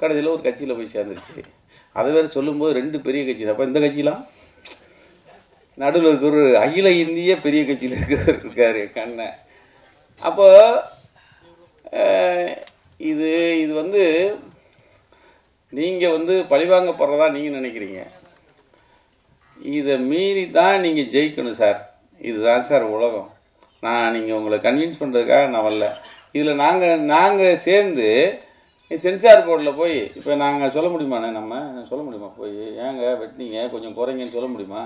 கடைசியில் ஒரு கட்சியில் போய் சேர்ந்துருச்சு. அதை வேறு சொல்லும்போது 2 பெரிய கட்சி. அப்போ இந்த கட்சியெலாம் நடுவில் இருக்கிற ஒரு அகில இந்திய பெரிய கட்சியில் இருக்கார் கண்ணை. அப்போ இது வந்து நீங்கள் வந்து பழிவாங்கப்படுறதா நீங்கள் நினைக்கிறீங்க. இதை மீறி தான் நீங்கள் ஜெயிக்கணும் சார். இதுதான் சார் உலகம். நீங்கள் உங்களை கன்வின்ஸ் பண்ணுறதுக்காக நான் வரல. இதில் நாங்கள் சேர்ந்து சென்சார் போர்டில் போய் இப்போ நாங்கள் சொல்ல முடியுமாண்ணே, நம்ம சொல்ல முடியுமா போய் ஏங்க வெட்டினீங்க கொஞ்சம் குறைங்கன்னு சொல்ல முடியுமா?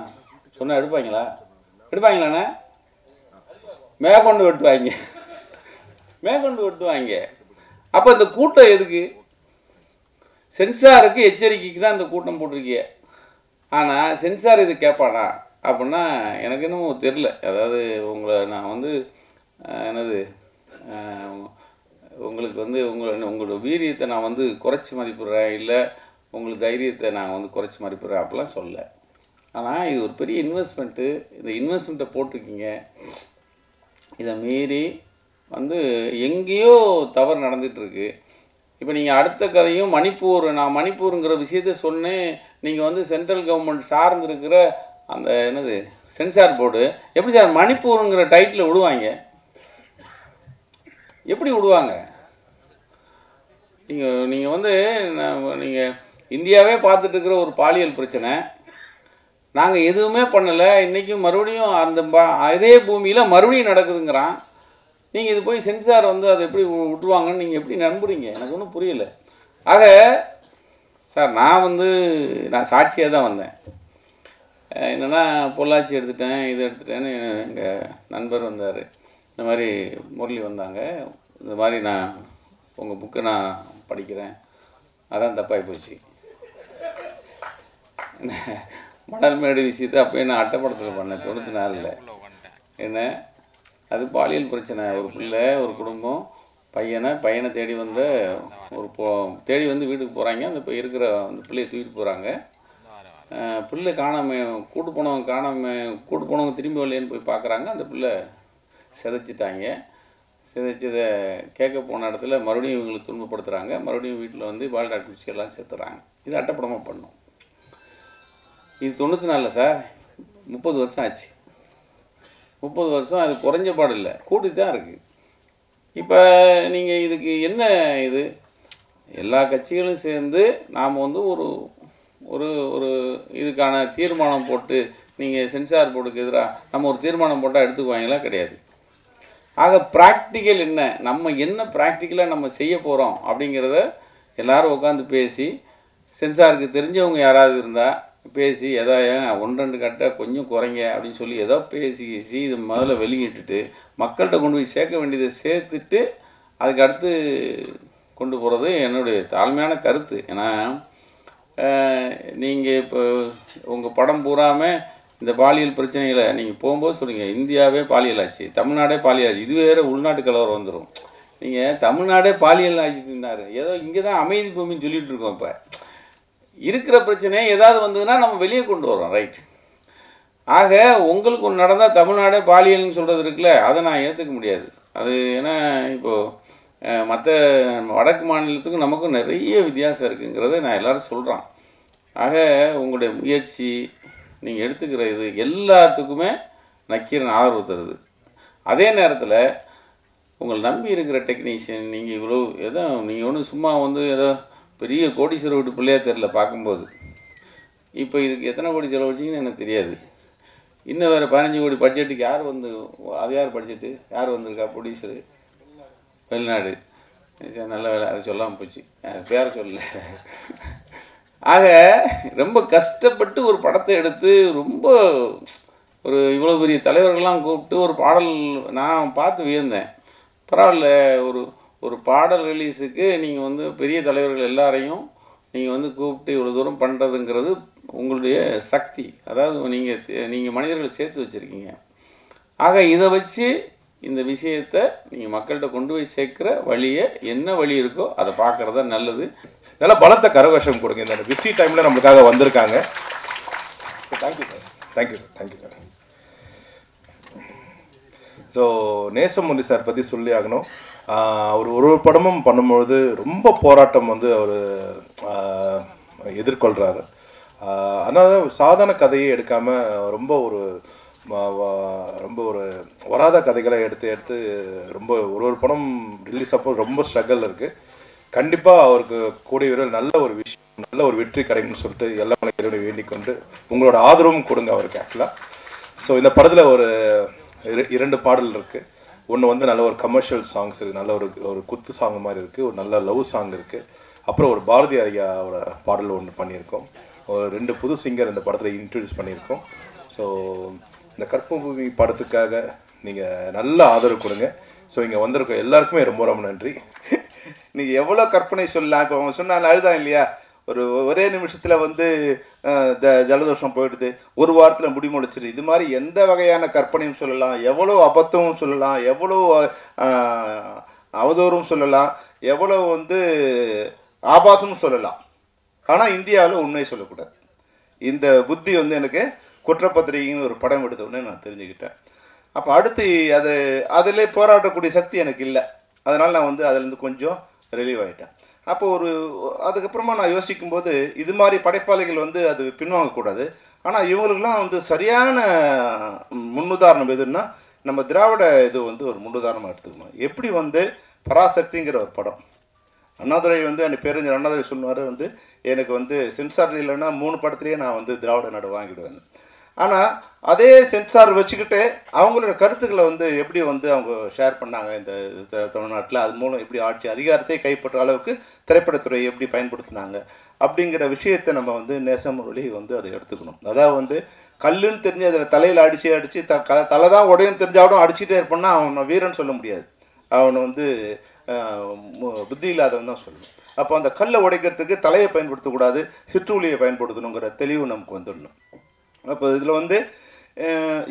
சொன்னால் எடுப்பாங்களாண்ணே? மேற்கொண்டு வெட்டுவாங்க. அப்போ இந்த கூட்டம் எதுக்கு? சென்சாருக்கு எச்சரிக்கைக்கு தான் இந்த கூட்டம் போட்டிருக்கிய. ஆனால் சென்சார் இது கேட்பானா அப்படின்னா எனக்கு இன்னும் தெரில. அதாவது உங்களை நான் வந்து என்னது உங்களுக்கு வந்து உங்களோட வீரியத்தை நான் வந்து குறைச்சி மதிப்பிடுறேன், இல்லை உங்களுக்கு தைரியத்தை நான் வந்து குறைச்சி மதிப்பிடுறேன் அப்படிலாம் சொல்ல. ஆனால் இது ஒரு பெரிய இன்வெஸ்ட்மெண்ட்டு. இந்த இன்வெஸ்ட்மெண்ட்டை போட்டிருக்கீங்க, இதை மீறி வந்து எங்கேயோ தவறு நடந்துகிட்ருக்கு. இப்போ நீங்கள் அடுத்த கதையும் நான் மணிப்பூருங்கிற விஷயத்த சொன்னேன். நீங்கள் வந்து சென்ட்ரல் கவர்மெண்ட் சார்ந்திருக்கிற அந்த என்னது சென்சார் போர்டு எப்படி சார் மணிப்பூருங்கிற டைட்டில் விடுவாங்க? எப்படி விடுவாங்க? நீங்கள் வந்து நீங்கள் இந்தியாவே பார்த்துட்டு இருக்கிற ஒரு பாலியல் பிரச்சனை, நாங்கள் எதுவுமே பண்ணலை, இன்றைக்கும் மறுபடியும் அந்த அதே பூமியில் மறுபடியும் நடக்குதுங்கிறான். நீங்கள் இது போய் சென்சார் வந்து அதை எப்படி விட்டுருவாங்கன்னு நீங்கள் எப்படி நம்புறீங்க? எனக்கு ஒன்றும் புரியலை. ஆக சார் நான் சாட்சியாக தான் வந்தேன். என்னென்னா பொள்ளாச்சி எடுத்துட்டேன், இது எடுத்துட்டேன்னு எங்கள் நண்பர் வந்தார், இந்த மாதிரி முரளி வந்தாங்க, இந்த மாதிரி நான் உங்கள் புக்கை நான் படிக்கிறேன், அதான் தப்பாகி போச்சு. மணல்மேடு விஷயத்தை அப்போயே நான் அட்டைப்படத்தில் பண்ணேன் 94. என்ன அது பாலியல் பிரச்சனை. ஒரு பிள்ளை, ஒரு குடும்பம், பையனை தேடி வந்த ஒரு தேடி வந்து வீட்டுக்கு போகிறாங்க. அந்த இப்போ இருக்கிற அந்த பிள்ளையை தூக்கிட்டு போகிறாங்க. பிள்ளை காணாமல் கூட்டு போனவங்க திரும்பி வரலையேன்னு போய் பார்க்குறாங்க. அந்த பிள்ளை சிதைச்சிட்டாங்க. சிதைச்சதை கேட்க போன இடத்துல மறுபடியும் இவங்களுக்கு துன்பப்படுத்துகிறாங்க. மறுபடியும் வீட்டில் வந்து பால்டாக் குச்சி எல்லாம் சேர்த்துறாங்க. இது அட்டப்படமாக பண்ணோம். இது 94 சார், 30 வருஷம் ஆச்சு. 30 வருஷம் அது குறைஞ்ச பாடு இல்லை, கூட்டி தான் இருக்குது. இப்போ நீங்கள் இதுக்கு என்ன இது, எல்லா கட்சிகளும் சேர்ந்து நாம் வந்து ஒரு ஒரு ஒரு இதுக்கான தீர்மானம் போட்டு, நீங்கள் சென்சார் போர்டுக்கு எதிராக நம்ம ஒரு தீர்மானம் போட்டால் எடுத்துக்குவாங்களா? கிடையாது. ஆக ப்ராக்டிக்கல் என்ன ப்ராக்டிக்கலாக நம்ம செய்ய போகிறோம் அப்படிங்கிறத எல்லோரும் உட்காந்து பேசி, சென்சாருக்கு தெரிஞ்சவங்க யாராவது இருந்தால் பேசி, எதாவது 1-2 கட்டை கொஞ்சம் குறைங்க அப்படின்னு சொல்லி ஏதோ பேசி இது முதல்ல வெளியிட்டுட்டு மக்கள்கிட்ட கொண்டு போய் சேர்க்க வேண்டியதை சேர்த்துட்டு அதுக்கு அடுத்து கொண்டு போகிறது என்னுடைய தாழ்மையான கருத்து. ஏன்னா நீங்கள் இப்போ உங்கள் படம் பூராமல் இந்த பாலியல் பிரச்சனைகளை நீங்கள் போகும்போது சொல்லுங்க, இந்தியாவே பாலியல் ஆச்சு, தமிழ்நாடே பாலியல் ஆச்சு, இது வேறு உள்நாட்டு கலவரம் வந்துடும். நீங்கள் தமிழ்நாடே பாலியல் ஆக்கிட்டு இருந்தார், ஏதோ இங்கே தான் அமைதி பூமின்னு சொல்லிகிட்டு இருக்கோம். இப்போ இருக்கிற பிரச்சனை ஏதாவது வந்ததுன்னா நம்ம வெளியே கொண்டு வரோம், ரைட். ஆக உங்களுக்கு ஒன்று நடந்தால் தமிழ்நாடே பாலியல்னு சொல்கிறது இருக்குல்ல, அதை நான் ஏற்றுக்க முடியாது. அது ஏன்னா இப்போது மற்ற வடக்கு மாநிலத்துக்கும் நமக்கும் நிறைய வித்தியாசம் இருக்குங்கிறத நான் எல்லோரும் சொல்கிறேன். ஆக உங்களுடைய முயற்சி, நீங்கள் எடுத்துக்கிற இது எல்லாத்துக்குமே நக்கீரன் ஆதரவு தருது. அதே நேரத்தில் உங்களை நம்பி இருக்கிற டெக்னீஷியன், நீங்கள் இவ்வளோ ஏதோ நீங்கள் ஒன்றும் சும்மா வந்து ஏதோ பெரிய கோடீஸ்வரர் வீட்டு பிள்ளையாக தெரில பார்க்கும்போது. இப்போ இதுக்கு எத்தனை கோடி செலவழிச்சிங்கன்னு எனக்கு தெரியாது. இன்னும் வேறு 15 கோடி பட்ஜெட்டுக்கு யார் பட்ஜெட்டு யார் வந்திருக்கா ப்ரொடியூசரு? வெளிநாடு. சரி, நல்ல வேலை, அது சொல்லாமல் போச்சு, பேர சொல்லல. ஆக ரொம்ப கஷ்டப்பட்டு ஒரு படத்தை எடுத்து ரொம்ப ஒரு இவ்வளோ பெரிய தலைவர்கள்லாம் கூப்பிட்டு ஒரு பாடல் நான் பார்த்து வியந்தேன். பரவாயில்ல, ஒரு பாடல் ரிலீஸுக்கு நீங்கள் வந்து பெரிய தலைவர்கள் எல்லாரையும் நீங்கள் வந்து கூப்பிட்டு இவ்வளோ தூரம் பண்ணுறதுங்கிறது உங்களுடைய சக்தி. அதாவது நீங்கள் மனிதர்கள் சேர்த்து வச்சுருக்கீங்க. ஆக இதை வச்சு இந்த விஷயத்தை நீங்கள் மக்கள்கிட்ட கொண்டு போய் சேர்க்குற வழியை, என்ன வழி இருக்கோ அதை பார்க்குறது தான் நல்லது. நல்லா பலத்த கரகோஷம் கொடுங்க. இந்த பிஸி டைமில் நம்மளுக்காக வந்திருக்காங்க. Thank you sir, thank you sir, thank you sir. So Nesamuni sir பற்றி சொல்லி ஆகணும். அவர் ஒரு படமும் பண்ணும்பொழுது ரொம்ப போராட்டம் வந்து அவர் எதிர்கொள்கிறாரு. அதனால சாதாரண கதையை எடுக்காமல் ரொம்ப ஒரு வராத கதைகளை எடுத்து ரொம்ப ஒரு படம் ரிலீஸ் அப்போ ரொம்ப ஸ்ட்ரகிள் இருக்குது. கண்டிப்பாக அவருக்கு கூடிய விரைவில் நல்ல ஒரு விஷயம், நல்ல ஒரு வெற்றி கிடைக்கும்னு சொல்லிட்டு எல்லா மனிதர்களையும் வேண்டிக் கொண்டு உங்களோட ஆதரவும் கொடுங்க அவருக்கு. ஆக்சுவலாக ஸோ இந்த படத்தில் ஒரு 2 பாடல் இருக்குது. ஒன்று வந்து நல்ல ஒரு கமர்ஷியல் சாங்ஸ் இருக்குது, நல்ல ஒரு குத்து சாங் மாதிரி இருக்குது, ஒரு நல்ல லவ் சாங் இருக்குது. அப்புறம் ஒரு பாரதி ஐயாவோட பாடல் ஒன்று பண்ணியிருக்கோம். ஒரு 2 புது சிங்கர் இந்த படத்தில் இன்ட்ரடியூஸ் பண்ணியிருக்கோம். ஸோ இந்த கற்பூமி படத்துக்காக நீங்கள் நல்ல ஆதரவு கொடுங்க. ஸோ இங்கே வந்திருக்கோம் எல்லாருக்குமே ரொம்ப ரொம்ப நன்றி. நீங்கள் எவ்வளோ கற்பனை சொல்லலாம். இப்போ அவங்க சொன்னாங்க அழுதான் இல்லையா, ஒரே நிமிஷத்தில் வந்து ஜலதோஷம் போயிடுது, ஒரு வாரத்தில் முடிமுடிச்சிரு. இது மாதிரி எந்த வகையான கற்பனையும் சொல்லலாம், எவ்வளோ அபத்தமும் சொல்லலாம், எவ்வளோ அவதூறும் சொல்லலாம், எவ்வளோ வந்து ஆபாசமும் சொல்லலாம். ஆனால் இந்தியாவில் உண்மையை சொல்லக்கூடாது. இந்த புத்தி வந்து எனக்கு குற்றப்பத்திரிகைன்னு ஒரு படம் எடுத்தோடனே நான் தெரிஞ்சுக்கிட்டேன். அப்போ அடுத்து அதிலே போராடக்கூடிய சக்தி எனக்கு இல்லை. அதனால் நான் வந்து அதிலேருந்து கொஞ்சம் ரிலீவ் ஆகிட்டேன். அப்போ அதுக்கப்புறமா நான் யோசிக்கும்போது இது மாதிரி படைப்பாளிகள் வந்து அது பின்வாங்கக்கூடாது. ஆனால் இவங்களுக்கெல்லாம் வந்து சரியான முன்னுதாரணம் எதுன்னா நம்ம திராவிட இது வந்து ஒரு முன்னுதாரணமாக எடுத்துக்கணும். எப்படி வந்து பராசக்திங்கிற ஒரு படம், அண்ணாதுரை வந்து அந்த பேரறிஞர் அண்ணாதுரை சொன்னார் வந்து எனக்கு வந்து சென்சார் இல்லைன்னா 3 படத்துலேயே நான் வந்து திராவிட நாடு வாங்கிடுவேன். ஆனால் அதே சென்சார் வச்சுக்கிட்டு அவங்களோட கருத்துக்களை வந்து எப்படி வந்து அவங்க ஷேர் பண்ணாங்க இந்த தமிழ்நாட்டில், அது மூலம் எப்படி ஆட்சி அதிகாரத்தை கைப்பற்ற அளவுக்கு திரைப்படத்துறை எப்படி பயன்படுத்தினாங்க அப்படிங்கிற விஷயத்தை நம்ம வந்து நேசமொழி வந்து அதை எடுத்துக்கணும். அதாவது வந்து கல்லுன்னு தெரிஞ்சு அதில் தலையில் அடித்து தலை தான் உடையும் தெரிஞ்சாலும் அடிச்சுட்டே இருப்பான்னா அவனை வீரன் சொல்ல முடியாது, அவனை வந்து புத்தி இல்லாதவன் தான் சொல்லணும். அப்போ அந்த கல்லை உடைக்கிறதுக்கு தலையை பயன்படுத்தக்கூடாது, சிற்றுளியை பயன்படுத்தணுங்கிற தெளிவு நமக்கு வந்துடணும். அப்போ இதில் வந்து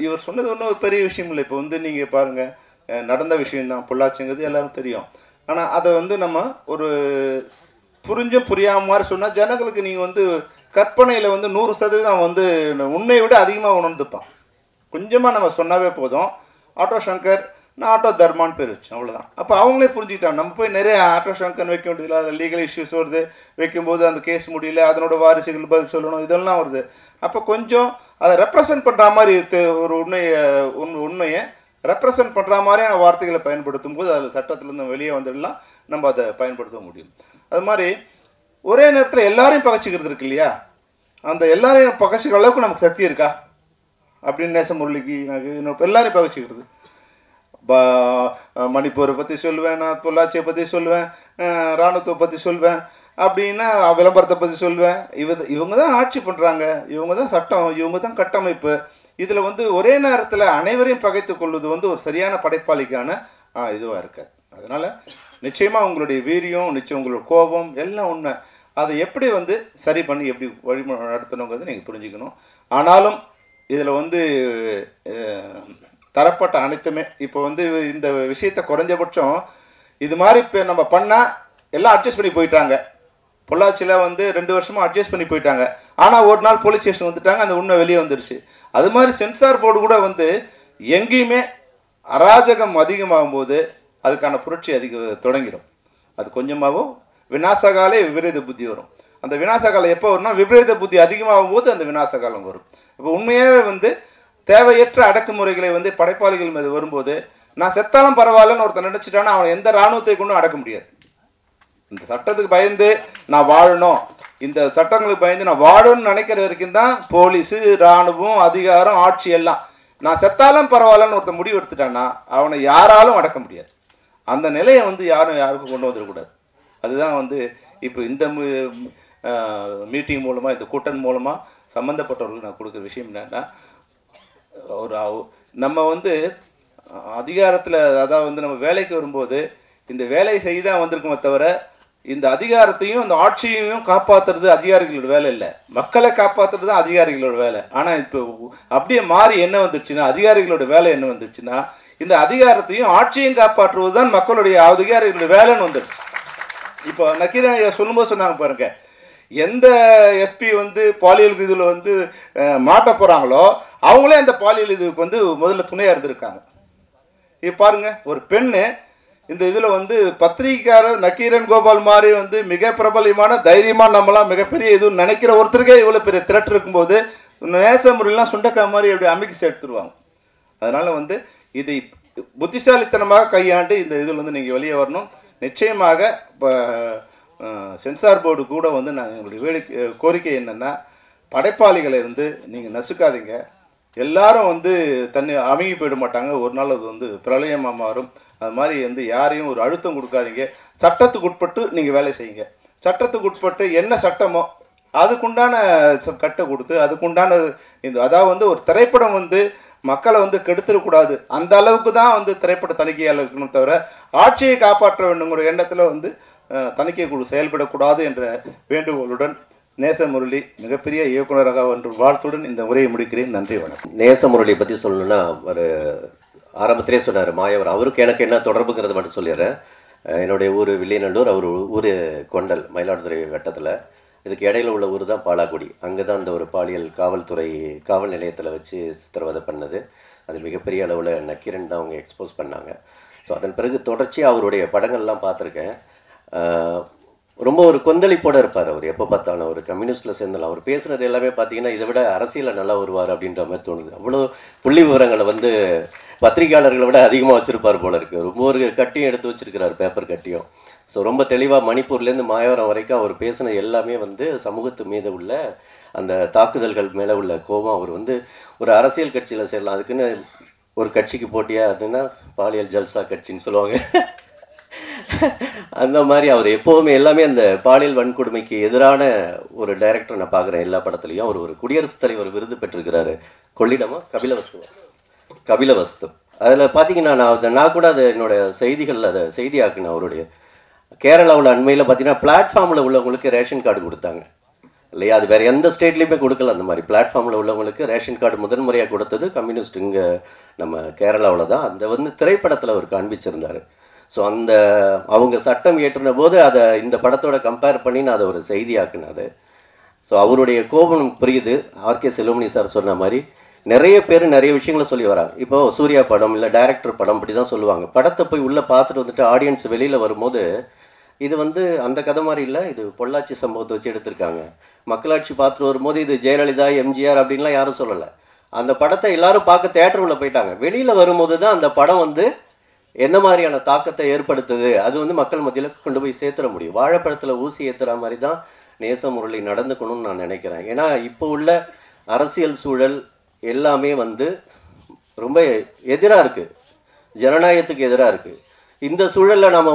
இவர் சொன்னது ஒன்றும் ஒரு பெரிய விஷயம் இல்லை. இப்போ வந்து நீங்கள் பாருங்கள், நடந்த விஷயந்தான் பொள்ளாச்சிங்கிறது எல்லாரும் தெரியும். ஆனால் அதை வந்து நம்ம ஒரு புரிஞ்சும் புரியாம மாதிரி சொன்னால் ஜனங்களுக்கு நீங்கள் வந்து கற்பனையில் வந்து 100% வந்து உண்மையை விட அதிகமாக உணர்ந்துப்பான். கொஞ்சமாக நம்ம சொன்னாவே போதும், ஆட்டோ சங்கர் நான் ஆட்டோ தர்மான்னு பேர் வச்சேன், அவ்வளோதான். அப்போ அவங்களே புரிஞ்சுக்கிட்டாங்க. நம்ம போய் நிறைய ஆட்டோ சங்கர் வைக்க வேண்டியதில்லை, அதில் லீகல் இஷ்யூஸ் வருது, வைக்கும்போது அந்த கேஸ் முடியல, அதனோட வாரிசுகள் பதில் சொல்லணும், இதெல்லாம் வருது. அப்போ கொஞ்சம் அதை ரெப்ரசன்ட் பண்ணுற மாதிரி ஒரு உண்மையை ரெப்ரசன்ட் பண்ணுற மாதிரியான வார்த்தைகளை பயன்படுத்தும் போது அதில் சட்டத்திலேருந்து வெளியே வந்துடலாம், நம்ம அதை பயன்படுத்த முடியும். அது மாதிரி ஒரே நேரத்தில் எல்லாரையும் பகைச்சிக்கிறது இருக்கு இல்லையா, அந்த எல்லாரையும் பகைச்சிக்கிற அளவுக்கு நமக்கு சக்தி இருக்கா அப்படின்னு நேசமுரளிக்கு எனக்கு எல்லாரையும் பகைச்சிக்கிறது. மணிப்பூரை பற்றி சொல்லுவேன், நான் பொள்ளாச்சியை பற்றி சொல்லுவேன், இராணுவத்தை பற்றி சொல்வேன், அப்படின்னா விளம்பரத்தை பற்றி சொல்வேன். இவங்க தான் ஆட்சி பண்ணுறாங்க, இவங்க தான் சட்டம், இவங்க தான் கட்டமைப்பு. இதில் வந்து ஒரே நேரத்தில் அனைவரையும் பகைத்து கொள்வது வந்து ஒரு சரியான படைப்பாளிக்கான இதுவாக இருக்காது. அதனால் நிச்சயமாக உங்களுடைய வீரியம், நிச்சயம் உங்களோட கோபம் எல்லாம் உண்மை. அதை எப்படி வந்து சரி பண்ணி எப்படி வழிமுறை நடத்தணுங்கிறது நீங்கள் புரிஞ்சுக்கணும். ஆனாலும் இதில் வந்து தரப்பட்ட அனைத்துமே இப்போ வந்து இந்த விஷயத்தை குறைஞ்சபட்சம் இது மாதிரி இப்போ நம்ம பண்ணால் எல்லாம் அட்ஜஸ்ட் பண்ணி போயிட்டாங்க. பொள்ளாச்சியில் வந்து 2 வருஷமாக அட்ஜஸ்ட் பண்ணி போயிட்டாங்க. ஆனால் ஒரு நாள் போலீஸ் ஸ்டேஷன் வந்துட்டாங்க, அந்த உண்மை வெளியே வந்துடுச்சு. அது மாதிரி சென்சார் போர்டு கூட வந்து எங்கேயுமே அராஜகம் அதிகமாகும் போது அதுக்கான புரட்சி தொடங்கிடும். அது கொஞ்சமாகவும் விநாசகாலே விபரீத புத்தி வரும். அந்த விநாசகாலம் எப்போ வரும்னா விபரீத புத்தி அதிகமாகும் போது அந்த விநாசகாலம் வரும். இப்போ உண்மையாகவே வந்து தேவையற்ற அடக்குமுறைகளை வந்து படைப்பாளிகள் மீது வரும்போது நான் செத்தாலும் பரவாயில்லன்னு ஒருத்தர் நினைச்சிட்டானா அவன் எந்த இராணுவத்தை கொண்டும் அடக்க முடியாது. இந்த சட்டத்துக்கு பயந்து நான் வாழணும், இந்த சட்டங்களுக்கு பயந்து நான் வாழணும்னு நினைக்கிற வரைக்கும் தான் போலீஸு, இராணுவம், அதிகாரம், ஆட்சி எல்லாம். நான் செத்தாலும் பரவாயில்லன்னு ஒருத்தர் முடிவு எடுத்துட்டான்னா அவனை யாராலும் அடக்க முடியாது. அந்த நிலையை வந்து யாருக்கும் கொண்டு வந்துடக்கூடாது. அதுதான் வந்து இப்போ இந்த மீட்டிங் மூலமாக, இந்த கூட்டம் மூலமாக சம்மந்தப்பட்டவர்களுக்கு நான் கொடுக்குற விஷயம் என்னன்னா, நம்ம வந்து அதிகாரத்தில் அதாவது வந்து நம்ம வேலைக்கு வரும்போது இந்த வேலையை செய்தான் வந்திருக்கோமே தவிர இந்த அதிகாரத்தையும் இந்த ஆட்சியையும் காப்பாற்றுறது அதிகாரிகளோட வேலை இல்லை, மக்களை காப்பாற்றுறது தான் அதிகாரிகளோட வேலை. ஆனால் இப்போ அப்படியே மாறி என்ன வந்துருச்சுன்னா, அதிகாரிகளோட வேலை என்ன வந்துருச்சுன்னா, இந்த அதிகாரத்தையும் ஆட்சியையும் காப்பாற்றுவது தான் மக்களுடைய அதிகாரிகளோட வேலைன்னு வந்துருச்சு. இப்போ நக்கீரன் சொல்லும்போது சொன்னாங்க பாருங்க, எந்த எஸ்பி வந்து பாலியல் இதில் வந்து மாட்ட போகிறாங்களோ அவங்களே அந்த பாலியல் இதுக்கு வந்து முதல்ல துணையாக இருந்திருக்காங்க. இப்போ பாருங்க, ஒரு பெண்ணு இந்த இதில் வந்து பத்திரிகைக்காரர் நக்கீரன் கோபால் மாதிரி வந்து மிக பிரபலமான தைரியமாக நம்மளாம் மிகப்பெரிய இதுன்னு நினைக்கிற ஒருத்தருக்கே இவ்வளோ பெரிய திரட்டு இருக்கும்போது நேசமுறையெல்லாம் சுண்டக்காய் மாதிரி அப்படி அமைக்கி சேர்த்துருவாங்க. அதனால் வந்து இதை புத்திசாலித்தனமாக கையாண்டு இந்த இதில் வந்து நீங்கள் வெளியே வரணும். நிச்சயமாக இப்போ சென்சார் போர்டு கூட வந்து நாங்கள் எங்களுடைய கோரிக்கை என்னென்னா, படைப்பாளிகளை வந்து நீங்கள் நசுக்காதீங்க. எல்லாரும் வந்து அமைங்கி போயிட மாட்டாங்க, ஒரு நாள் அது வந்து பிரளயமாக மாறும். அது மாதிரி வந்து யாரையும் ஒரு அழுத்தம் கொடுக்காதீங்க. சட்டத்துக்கு உட்பட்டு நீங்கள் வேலை செய்யுங்க. சட்டத்துக்கு உட்பட்டு என்ன சட்டமோ அதுக்குண்டான கட்டை கொடுத்து அதுக்குண்டான அதாவது வந்து ஒரு திரைப்படம் வந்து மக்களை வந்து கெடுத்துடக்கூடாது, அந்த அளவுக்கு தான் வந்து திரைப்பட தணிக்கையாளர் இருக்கணும் தவிர ஆட்சியை காப்பாற்ற வேண்டுங்கிற எண்ணத்தில் வந்து தணிக்கை குழு செயல்படக்கூடாது என்ற வேண்டுகோளுடன் நேசமுரளி மிகப்பெரிய இயக்குநராக என்ற வாழ்த்துடன் இந்த உரையை முடிக்கிறேன். நன்றி, வணக்கம். நேசமுரளியை பற்றி சொல்லணும்னா, ஒரு ஆரம்பத்திலே சொன்னார் மாயவர், அவருக்கு எனக்கு என்ன தொடர்புங்கிறத மட்டும் சொல்லிடுறேன். என்னுடைய ஊர் வில்லியநல்லூர், அவர் ஊர் கொண்டல், மயிலாடுதுறை வட்டத்தில். இதுக்கு இடையில உள்ள ஊர் தான் பாலாக்குடி. அங்கே தான் அந்த ஒரு பாலியல் காவல் நிலையத்தில் வச்சு சித்திரவதை பண்ணது. அதில் மிகப்பெரிய அளவில் நக்கீரன் தான் அவங்க எக்ஸ்போஸ் பண்ணாங்க. ஸோ அதன் பிறகு தொடர்ச்சியாக அவருடைய படங்கள்லாம் பார்த்துருக்கேன். ரொம்ப ஒரு கொந்தளிப்போடு இருப்பார் அவர். எப்போ பார்த்தாலும் ஒரு கம்யூனிஸ்டில் சேர்ந்தாலும் அவர் பேசுகிறது எல்லாமே பார்த்தீங்கன்னா இதை விட அரசியலில் நல்லா வருவார் அப்படின்ற மாதிரி தோணுது. அவ்வளோ புள்ளி விவரங்களை வந்து பத்திரிகையாளர்களை விட அதிகமாக வச்சுருப்பார் போல இருக்குது. ரொம்ப ஒரு கட்டியும் எடுத்து வச்சுருக்கிறார், பேப்பர் கட்டியும். ஸோ ரொம்ப தெளிவாக மணிப்பூர்லேருந்து மாயவரம் வரைக்கும் அவர் பேசின எல்லாமே வந்து சமூகத்து மீது உள்ள அந்த தாக்குதல்கள் மேலே உள்ள கோபம். அவர் வந்து ஒரு அரசியல் கட்சியில் சேரலாம், அதுக்குன்னு ஒரு கட்சிக்கு போட்டியாக அதுன்னா பாலியல் ஜல்சா கட்சின்னு சொல்லுவாங்க. அந்த மாதிரி அவர் எப்போவுமே எல்லாமே அந்த பாலியல் வன்கொடுமைக்கு எதிரான ஒரு டைரக்டர் நான் பார்க்குறேன் எல்லா படத்துலையும். அவர் ஒரு குடியரசுத் தலைவர் விருது பெற்றிருக்கிறாரு. கொள்ளிடமா கபிலவஸ்து. அதில் பார்த்தீங்கன்னா நான் கூட அதை என்னோடய செய்திகளில் அதை செய்தியாக்குனேன். அவருடைய கேரளாவில் அண்மையில் பார்த்தீங்கன்னா பிளாட்ஃபார்மில் உள்ளவங்களுக்கு ரேஷன் கார்டு கொடுத்தாங்க இல்லையா? அது வேறு எந்த ஸ்டேட்லேயுமே கொடுக்கல. அந்த மாதிரி பிளாட்ஃபார்மில் உள்ளவங்களுக்கு ரேஷன் கார்டு முதன்முறையாக கொடுத்தது கம்யூனிஸ்ட் இங்கே நம்ம கேரளாவில் தான். அந்த வந்து திரைப்படத்தில் அவர் காண்பிச்சிருந்தார். ஸோ அந்த அவங்க சட்டம் ஏற்றின போது அதை இந்த படத்தோட கம்பேர் பண்ணி நான் அதை ஒரு செய்தியாக்குனேன் அது. ஸோ அவருடைய கோபம் புரியுது. ஆர்கே செல்வமணி சார் சொன்ன மாதிரி நிறைய பேர் நிறைய விஷயங்களை சொல்லி வராங்க. இப்போ சூர்யா படம் இல்லை டைரக்டர் படம் அப்படி தான் சொல்லுவாங்க. படத்தை போய் உள்ளே பார்த்துட்டு வந்துட்டு ஆடியன்ஸ் வெளியில் வரும்போது இது அந்த கதை மாதிரி இல்லை, இது பொள்ளாச்சி சம்பவத்தை வச்சு எடுத்திருக்காங்க. மக்களாட்சி பார்த்துட்டு வரும்போது இது ஜெயலலிதா எம்ஜிஆர் அப்படின்லாம் யாரும் சொல்லலை. அந்த படத்தை எல்லாரும் பார்க்க தேட்டர் உள்ள போயிட்டாங்க. வெளியில் வரும்போது தான் அந்த படம் எந்த மாதிரியான தாக்கத்தை ஏற்படுத்துது அது மக்கள் மத்தியில் கொண்டு போய் சேர்த்துட முடியும். வாழைப்பழத்தில் ஊசி ஏற்றுற மாதிரி தான் நேசமுரளி நடந்துக்கணும்னு நான் நினைக்கிறேன். ஏன்னா இப்போ உள்ள அரசியல் சூழல் எல்லாமே ரொம்ப எதிராக இருக்குது, ஜனநாயகத்துக்கு எதிராக இருக்குது. இந்த சூழலில் நாம்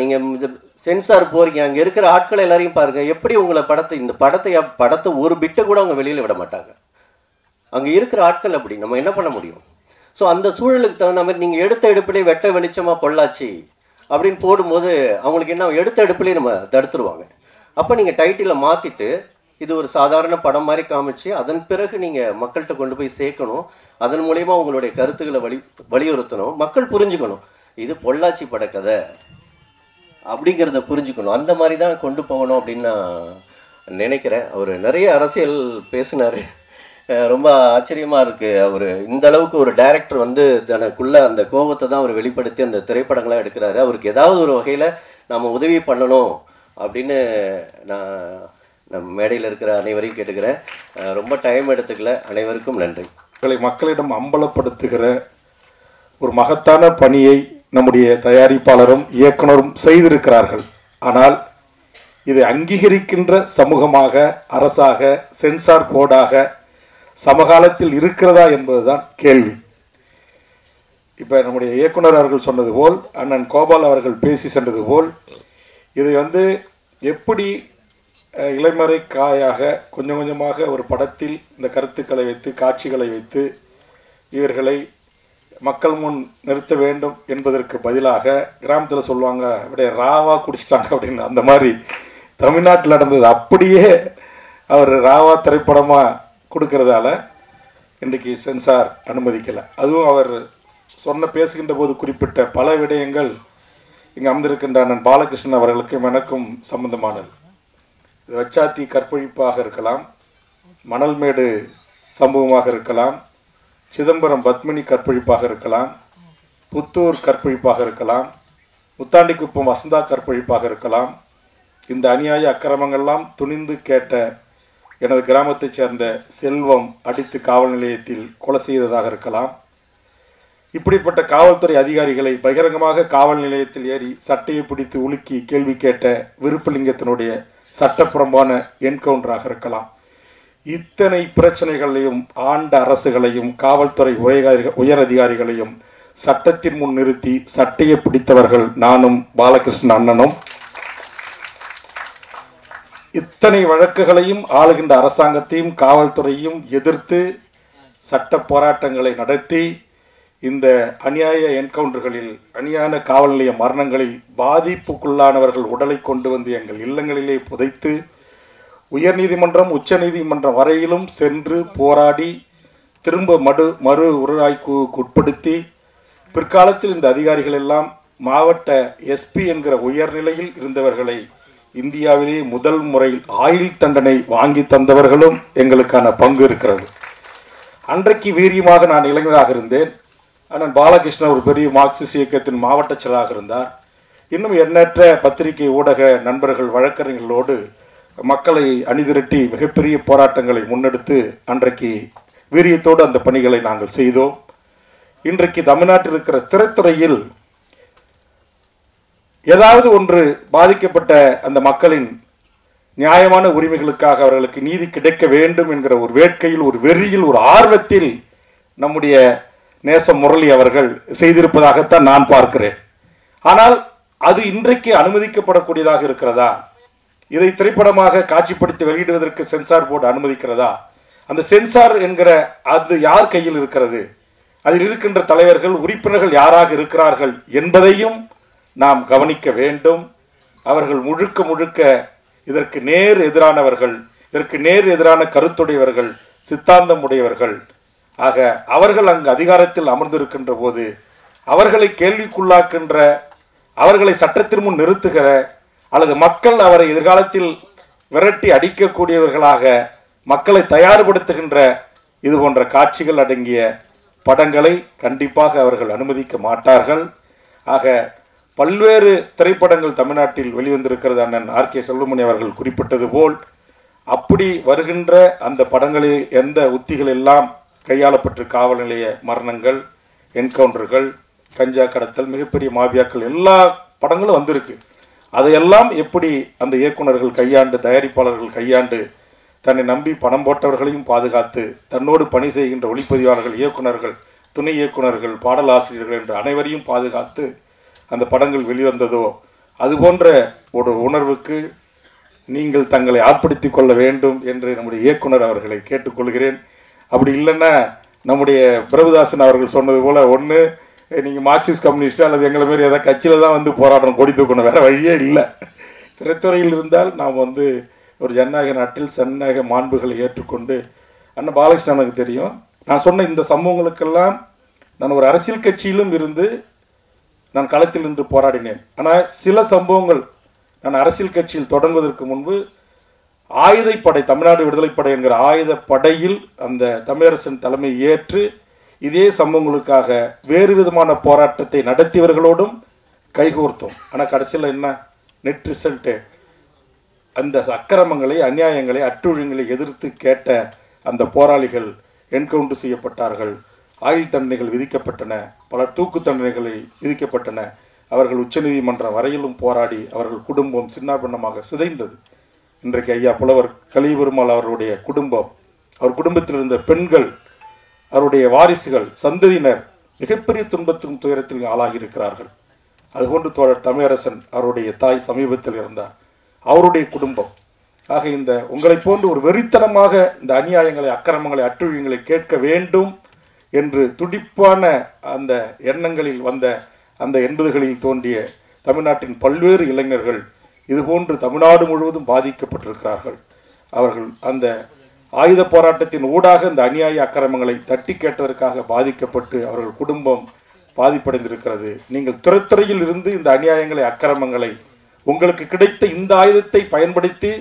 நீங்கள் சென்சார் போகிறீங்க, அங்கே இருக்கிற ஆட்கள் எல்லாரையும் பாருங்கள், எப்படி உங்களை இந்த படத்தை ஒரு பிட்டை கூட அவங்க வெளியில் விட மாட்டாங்க. அங்கே இருக்கிற ஆட்கள் அப்படி நம்ம என்ன பண்ண முடியும்? ஸோ அந்த சூழலுக்கு தகுந்த மாதிரி நீங்கள் எடுத்த எடுப்பிலே வெட்ட வெளிச்சமாக பொள்ளாச்சி அப்படின்னு போடும்போது அவங்களுக்கு என்ன, எடுத்த எடுப்பிலே நம்ம தடுத்துருவாங்க. அப்போ நீங்கள் டைட்டிலை மாற்றிட்டு இது ஒரு சாதாரண படம் மாதிரி காமிச்சு அதன் பிறகு நீங்கள் மக்கள்கிட்ட கொண்டு போய் சேர்க்கணும். அதன் மூலயமா உங்களுடைய கருத்துக்களை வலியுறுத்தணும், மக்கள் புரிஞ்சுக்கணும் இது பொள்ளாச்சி படக்கதை அப்படிங்கிறத புரிஞ்சுக்கணும். அந்த மாதிரி தான் கொண்டு போகணும் அப்படின்னு நான் நினைக்கிறேன். அவர் நிறைய அரசியல் பேசினார், ரொம்ப ஆச்சரியமாக இருக்குது. அவர் இந்த அளவுக்கு ஒரு டைரக்டர் தனக்குள்ள அந்த கோபத்தை தான் அவர் வெளிப்படுத்தி அந்த திரைப்படங்களாக எடுக்கிறாரு. அவருக்கு ஏதாவது ஒரு வகையில் நாம் உதவி பண்ணணும் அப்படின்னு நான் மேடையில் இருக்கிற அனைவரையும் கேட்டுக்கிறேன். ரொம்ப டைம் எடுத்துக்கல. அனைவருக்கும் நன்றி. மக்களிடம் அம்பலப்படுத்துகிற ஒரு மகத்தான பணியை நம்முடைய தயாரிப்பாளரும் இயக்குனரும் செய்திருக்கிறார்கள். ஆனால் இதை அங்கீகரிக்கின்ற சமூகமாக, அரசாக, சென்சார் போர்டாக சமகாலத்தில் இருக்கிறதா என்பதுதான் கேள்வி. இப்போ நம்முடைய இயக்குனர் அவர்கள் சொன்னது போல், அண்ணன் கோபால் அவர்கள் பேசி சென்றது போல், இதை எப்படி இளைமறை காயாக கொஞ்சம் கொஞ்சமாக ஒரு படத்தில் இந்த கருத்துக்களை வைத்து, காட்சிகளை வைத்து இவர்களை மக்கள் முன் நிறுத்த வேண்டும் என்பதற்கு பதிலாக கிராமத்தில் சொல்லுவாங்க அப்படியே ராவா குடிச்சிட்டாங்க அப்படின்னு, அந்த மாதிரி தமிழ்நாட்டில் நடந்தது அப்படியே அவர் ராவா திரைப்படமாக கொடுக்கறதால இன்றைக்கு சென்சார் அனுமதிக்கலை. அதுவும் அவர் பேசுகின்ற போது குறிப்பிட்ட பல விடயங்கள் இங்கே அமர்ந்திருக்கின்ற அண்ணன் பாலகிருஷ்ணன் அவர்களுக்கும் எனக்கும் சம்பந்தமானது. ரச்சாத்தி கற்பழிப்பாக இருக்கலாம், மணல்மேடு சம்பவமாக இருக்கலாம், சிதம்பரம் பத்மினி கற்பழிப்பாக இருக்கலாம், புத்தூர் கற்பழிப்பாக இருக்கலாம், முத்தாண்டிக்குப்பம் வசந்தா கற்பழிப்பாக இருக்கலாம். இந்த அநியாய அக்கிரமங்கள்லாம் துணிந்து கேட்ட எனது கிராமத்தைச் சேர்ந்த செல்வம் அடித்து காவல் நிலையத்தில் கொலை செய்ததாக இருக்கலாம். இப்படிப்பட்ட காவல்துறை அதிகாரிகளை பகிரங்கமாக காவல் நிலையத்தில் ஏறி சட்டையை பிடித்து உலுக்கி கேள்வி கேட்ட விருப்பலிங்கத்தினுடைய சட்டப்புறம்பான என்கவுண்டராக இருக்கலாம். இத்தனை பிரச்சனைகளையும் ஆண்ட அரசுகளையும் காவல்துறை உயர் அதிகாரிகளையும் சட்டத்தின் முன் நிறுத்தி சட்டையை பிடித்தவர்கள் நானும் பாலகிருஷ்ணன் அண்ணனும். இத்தனை வழக்குகளையும் ஆளுகின்ற அரசாங்கத்தையும் காவல்துறையும் எதிர்த்து சட்ட போராட்டங்களை நடத்தி இந்த அநியாய என்கவுண்டர்களில், அநியாய காவல் நிலைய மரணங்களில் பாதிப்புக்குள்ளானவர்கள் உடலை கொண்டு வந்து எங்கள் இல்லங்களிலே புதைத்து உயர்நீதிமன்றம் உச்ச நீதிமன்றம் வரையிலும் சென்று போராடி திரும்ப மறு உருவாய்வுக்கு உட்படுத்தி பிற்காலத்தில் இந்த அதிகாரிகள் எல்லாம் மாவட்ட எஸ்பி என்கிற உயர்நிலையில் இருந்தவர்களை இந்தியாவிலேயே முதல் முறையில் ஆயுள் தண்டனை வாங்கி தந்தவர்களும் எங்களுக்கான பங்கு இருக்கிறது. அன்றைக்கு வீரியமாக நான் இளைஞராக இருந்தேன். அண்ணன் பாலகிருஷ்ணன் ஒரு பெரிய மார்க்சிஸ்ட் இயக்கத்தின் மாவட்ட செயலாக இருந்தார். இன்னும் எண்ணற்ற பத்திரிகை ஊடக நண்பர்கள் வழக்கறிஞர்களோடு மக்களை அணிதிரட்டி மிகப்பெரிய போராட்டங்களை முன்னெடுத்து அன்றைக்கு வீரியத்தோடு அந்த பணிகளை நாங்கள் செய்தோம். இன்றைக்கு தமிழ்நாட்டில் இருக்கிற திரைத்துறையில் ஏதாவது ஒன்று பாதிக்கப்பட்ட அந்த மக்களின் நியாயமான உரிமைகளுக்காக அவர்களுக்கு நீதி கிடைக்க வேண்டும் என்கிற ஒரு வேட்கையில், ஒரு வெறியில், ஒரு ஆர்வத்தில் நம்முடைய நேச முரளி அவர்கள் செய்திருப்பதாகத்தான் நான் பார்க்கிறேன். ஆனால் அது இன்றைக்கு அனுமதிக்கப்படக்கூடியதாக இருக்கிறதா? இதை திரைப்படமாக காட்சிப்படுத்தி வெளியிடுவதற்கு சென்சார் போர்டு அனுமதிக்கிறதா? அந்த சென்சார் என்கிற அது யார் கையில் இருக்கிறது? அதில் இருக்கின்ற தலைவர்கள், உறுப்பினர்கள் யாராக இருக்கிறார்கள் என்பதையும் நாம் கவனிக்க வேண்டும். அவர்கள் முழுக்க முழுக்க இதற்கு நேர் எதிரானவர்கள், இதற்கு நேர் எதிரான கருத்துடையவர்கள், சித்தாந்தம் உடையவர்கள். ஆக அவர்கள் அங்கு அதிகாரத்தில் அமர்ந்திருக்கின்ற போது அவர்களை கேள்விக்குள்ளாக்குகின்ற, அவர்களை சட்டத்தின் முன் நிறுத்துகிற, அல்லது மக்கள் அவரை எதிர்காலத்தில் விரட்டி அடிக்கக்கூடியவர்களாக மக்களை தயார்படுத்துகின்ற இது போன்ற காட்சிகள் அடங்கிய படங்களை கண்டிப்பாக அவர்கள் அனுமதிக்க மாட்டார்கள். ஆக பல்வேறு திரைப்படங்கள் தமிழ்நாட்டில் வெளிவந்திருக்கிறது. அண்ணன் ஆர்.கே. செல்வமணி அவர்கள் குறிப்பிட்டது போல் அப்படி வருகின்ற அந்த படங்களில் எந்த உத்திகள் எல்லாம் கையாளப்பட்டு காவல் நிலைய மரணங்கள், என்கவுண்டர்கள், கஞ்சா கடத்தல், மிகப்பெரிய மாபியாக்கள் எல்லா படங்களும் வந்திருக்கு. அதையெல்லாம் எப்படி அந்த இயக்குநர்கள் கையாண்டு, தயாரிப்பாளர்கள் கையாண்டு தன்னை நம்பி பணம் போட்டவர்களையும் பாதுகாத்து தன்னோடு பணி செய்கின்ற ஒளிப்பதிவாளர்கள், இயக்குநர்கள், துணை இயக்குநர்கள், பாடலாசிரியர்கள் என்று அனைவரையும் பாதுகாத்து அந்த படங்கள் வெளிவந்ததோ அதுபோன்ற ஒரு உணர்வுக்கு நீங்கள் தங்களை ஆட்படுத்திக் கொள்ள வேண்டும் என்று நம்முடைய இயக்குனர் அவர்களை கேட்டுக்கொள்கிறேன். அப்படி இல்லைன்னா நம்முடைய பிரபுதாசன் அவர்கள் சொன்னது போல, ஒன்று நீங்கள் மார்க்சிஸ்ட் கம்யூனிஸ்ட் அல்லது எங்களை மாரி ஏதாவது கட்சியில் தான் வந்து போராடணும், கொடி தூக்கணும், வேறு வழியே இல்லை. திரைத்துறையில் இருந்தால் நாம் வந்து ஒரு ஜனநாயக நாட்டில் ஜனநாயக மாண்புகளை ஏற்றுக்கொண்டு, அண்ணன் பாலகிருஷ்ணனுக்கு தெரியும், நான் சொன்ன இந்த சம்பவங்களுக்கெல்லாம் நான் ஒரு அரசியல் கட்சியிலும் இருந்து நான் களத்தில் நின்று போராடினேன். ஆனால் சில சம்பவங்கள் நான் அரசியல் கட்சியில் தொடங்குவதற்கு முன்பு ஆயுதப்படை, தமிழ்நாடு விடுதலைப்படை என்கிற ஆயுத படையில் அந்த தமிழரசன் தலைமை ஏற்று இதே சம்பவங்களுக்காக வேறு விதமான போராட்டத்தை நடத்தியவர்களோடும் கைகோர்த்தோம். ஆனால் கடைசியில் என்ன நெட் ரிசல்ட்டு? அந்த அக்கிரமங்களை, அநியாயங்களை, அட்டுழியங்களை எதிர்த்து கேட்ட அந்த போராளிகள் என்கவுண்டர் செய்யப்பட்டார்கள், ஆயுள் தண்டனைகள் விதிக்கப்பட்டன, பல தூக்கு தண்டனைகளை விதிக்கப்பட்டன. அவர்கள் உச்சநீதிமன்றம் வரையிலும் போராடி அவர்கள் குடும்பம் சின்னாபின்னமாக சிதைந்தது. இன்றைக்கு ஐயா புலவர் கலிபெருமாள் அவருடைய குடும்பம், அவர் குடும்பத்தில் இருந்த பெண்கள், அவருடைய வாரிசுகள், சந்ததியினர் மிகப்பெரிய துன்பத்திலும் துயரத்தில் ஆளாகி இருக்கிறார்கள். அதுபோன்று தோழர் தமிழரசன் அவருடைய தாய் சமீபத்தில் இருந்தார், அவருடைய குடும்பம். ஆக இந்த உங்களை போன்று ஒரு வெறித்தனமாக இந்த அநியாயங்களை, அக்கிரமங்களை, அட்டுழியங்களை கேட்க வேண்டும் என்று துடிப்பான அந்த எண்ணங்களில் வந்த அந்த 80களில் தோன்றிய தமிழ்நாட்டின் பல்வேறு இளைஞர்கள் இதுபோன்று தமிழ்நாடு முழுவதும் பாதிக்கப்பட்டிருக்கிறார்கள். அவர்கள் அந்த ஆயுத போராட்டத்தின் ஊடாக இந்த அநியாய அக்கிரமங்களை தட்டி கேட்டதற்காக பாதிக்கப்பட்டு அவர்கள் குடும்பம் பாதிப்படைந்திருக்கிறது. நீங்கள் துறைத்துறையில் இருந்து இந்த அநியாயங்களை, அக்கிரமங்களை உங்களுக்கு கிடைத்த இந்த ஆயுதத்தை பயன்படுத்தி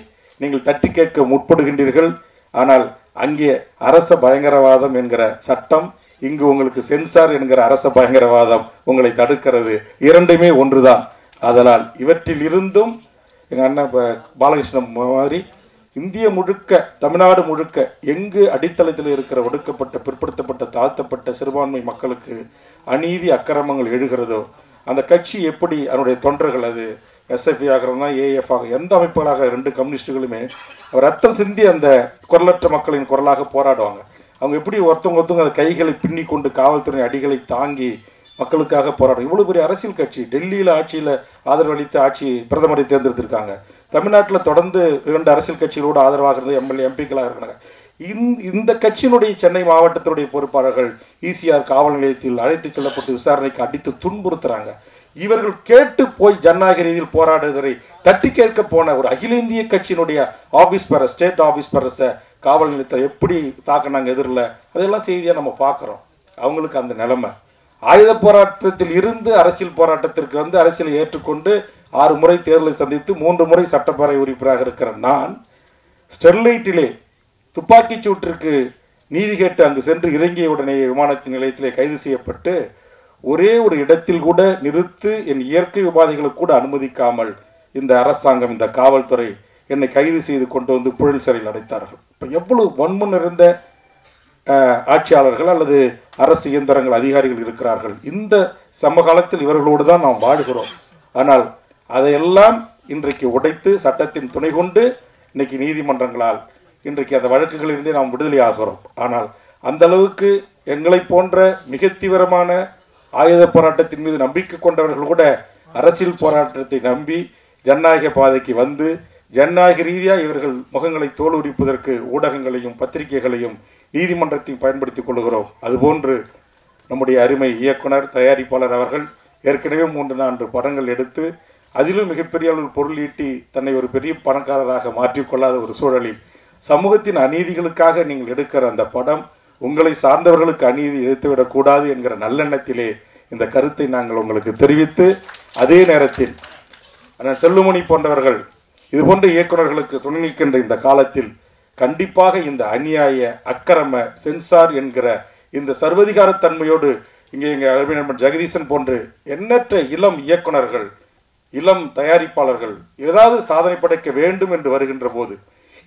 நீங்கள் தட்டி கேட்க முற்படுகின்றீர்கள். ஆனால் அங்கே அரச பயங்கரவாதம் என்கிற சட்டம், இங்கு உங்களுக்கு சென்சார் என்கிற அரச பயங்கரவாதம் உங்களை தடுக்கிறது. இரண்டுமே ஒன்றுதான். அதனால் இவற்றில் இருந்தும் எங்கள் அண்ணன் பாலகிருஷ்ணன் மாதிரி இந்திய முழுக்க, தமிழ்நாடு முழுக்க எங்கு அடித்தளத்தில் இருக்கிற ஒடுக்கப்பட்ட, பிற்படுத்தப்பட்ட, தாழ்த்தப்பட்ட சிறுபான்மை மக்களுக்கு அநீதி அக்கிரமங்கள் எழுகிறதோ அந்த கட்சி எப்படி அதனுடைய தொண்டர்கள், அது எஸ்எஃப்ஐ ஆகிறதுனா ஏஎஃப் ஆக எந்த அமைப்புகளாக 2 கம்யூனிஸ்டுகளுமே அவர் ரத்தம் சிந்தி அந்த குரலற்ற மக்களின் குரலாக போராடுவாங்க. அவங்க எப்படி ஒருத்தவங்க அந்த கைகளை பின்னி கொண்டு காவல்துறை அடிகளை தாங்கி மக்களுக்காக போராடும். இவ்வளவு பெரிய அரசியல் கட்சி டெல்லியில் ஆட்சியில் ஆதரவு அளித்து ஆட்சி பிரதமரை தேர்ந்தெடுத்திருக்காங்க. தமிழ்நாட்டில் தொடர்ந்து 2 அரசியல் கட்சிகளோடு ஆதரவாக இருந்த எம்எல்ஏ எம்பிக்களாக இருக்கிறாங்க. இந்த கட்சியினுடைய சென்னை மாவட்டத்தினுடைய பொறுப்பாளர்கள் ஈசிஆர் காவல் நிலையத்தில் அழைத்து செல்லப்பட்டு விசாரணைக்கு அடித்து துன்புறுத்துறாங்க. இவர்கள் கேட்டு போய் ஜனநாயக ரீதியில் போராடுவதை தட்டி கேட்க போன ஒரு அகில இந்திய கட்சியினுடைய ஆபீஸ் பெற, ஸ்டேட் ஆபீஸ் பெறச காவல் நிலையத்தை எப்படி தாக்கினாங்க எதிரில், அதெல்லாம் செய்தியாக நம்ம பார்க்குறோம். அவங்களுக்கு அந்த நிலைமை. ஆயுத போராட்டத்தில் இருந்து அரசியல் போராட்டத்திற்கு வந்து அரசியலை ஏற்றுக்கொண்டு 6 முறை தேர்தலை சந்தித்து 3 முறை சட்டப்பேரவை உறுப்பினராக இருக்கிற நான் ஸ்டெர்லைட்டிலே துப்பாக்கிச் சூட்டிற்கு நீதி கேட்டு அங்கு சென்று இறங்கிய உடனே விமானத்தின் நிலையத்திலே கைது செய்யப்பட்டு ஒரே ஒரு இடத்தில் கூட நிறுத்து என் இயற்கை உபாதைகளுக்கு கூட அனுமதிக்காமல் இந்த அரசாங்கம், இந்த காவல்துறை என்னை கைது செய்து கொண்டு வந்து புழல் சிறையில் அடைத்தார்கள். இப்போ எவ்வளவு வன்முன் இருந்த ஆட்சியாளர்கள் அல்லது அரசு இயந்திரங்கள், அதிகாரிகள் இருக்கிறார்கள். இந்த சமகாலத்தில் இவர்களோடு தான் நாம் வாழ்கிறோம். ஆனால் அதையெல்லாம் இன்றைக்கு உடைத்து சட்டத்தின் துணை கொண்டு இன்னைக்கு நீதிமன்றங்களால் இன்றைக்கு அந்த வழக்குகளிலிருந்தே நாம் விடுதலை ஆகிறோம். ஆனால் அந்த அளவுக்கு எங்களை போன்ற மிக தீவிரமான ஆயுத போராட்டத்தின் மீது நம்பிக்கை கொண்டவர்கள் கூட அரசியல் போராட்டத்தை நம்பி ஜனநாயக பாதைக்கு வந்து ஜனநாயக ரீதியாக இவர்கள் முகங்களை தோல் உரிப்பதற்கு ஊடகங்களையும் பத்திரிகைகளையும் நீதிமன்றத்தையும் பயன்படுத்திக் கொள்கிறோம். அதுபோன்று நம்முடைய அருமை இயக்குனர், தயாரிப்பாளர் அவர்கள் ஏற்கனவே 3-4 படங்கள் எடுத்து அதிலும் மிகப்பெரிய அளவில் பொருள் ஈட்டி தன்னை ஒரு பெரிய பணக்காரராக மாற்றிக்கொள்ளாத ஒரு சூழலில் சமூகத்தின் அநீதிகளுக்காக நீங்கள் எடுக்கிற அந்த படம் உங்களை சார்ந்தவர்களுக்கு அநீதி இழுத்துவிடக்கூடாது என்கிற நல்லெண்ணத்திலே இந்த கருத்தை நாங்கள் உங்களுக்கு தெரிவித்து, அதே நேரத்தில் அண்ணன் செல்லுமணி போன்றவர்கள் இதுபோன்ற இயக்குநர்களுக்கு துணை நிற்கின்ற இந்த காலத்தில் கண்டிப்பாக இந்த அநியாய அக்கிரம சென்சார் என்கிற இந்த சர்வதிகாரத்தன்மையோடு இங்கே எங்கள் அருமை நண்பன் ஜெகதீசன் போன்று எண்ணற்ற இளம் இயக்குநர்கள், இளம் தயாரிப்பாளர்கள் ஏதாவது சாதனை படைக்க வேண்டும் என்று வருகின்ற போது,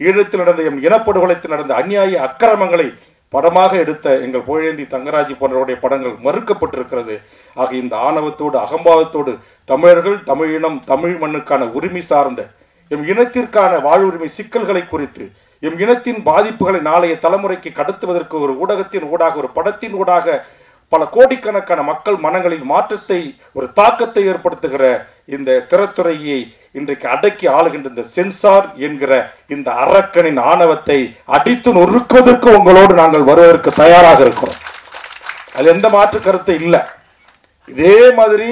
ஈழத்தில் நடந்த எம் இனப்படுகொலைத்தில் நடந்த அநியாய அக்கிரமங்களை படமாக எடுத்த எங்கள் புகழேந்தி தங்கராஜ் போன்றவருடைய படங்கள் மறுக்கப்பட்டிருக்கிறது. ஆக இந்த ஆணவத்தோடு அகம்பாவத்தோடு தமிழர்கள், தமிழ் இனம், தமிழ் மண்ணுக்கான உரிமை சார்ந்த எம் இனத்திற்கான வாழ்வுரிமை சிக்கல்களை குறித்து, எம் இனத்தின் பாதிப்புகளை நாளைய தலைமுறைக்கு கடத்துவதற்கு ஒரு ஊடகத்தின் ஊடாக, ஒரு படத்தின் ஊடாக பல கோடிக்கணக்கான மக்கள் மனங்களில் மாற்றத்தை, ஒரு தாக்கத்தை ஏற்படுத்துகிற இந்த திரைத்துறையை இன்றைக்கு அடக்கி ஆளுகின்ற இந்த சென்சார் என்கிற இந்த அரக்கனின் ஆணவத்தை அடித்து நொறுக்குவதற்கு உங்களோடு நாங்கள் வருவதற்கு தயாராக இருக்கிறோம். அது எந்த மாற்று கருத்து இல்லை. இதே மாதிரி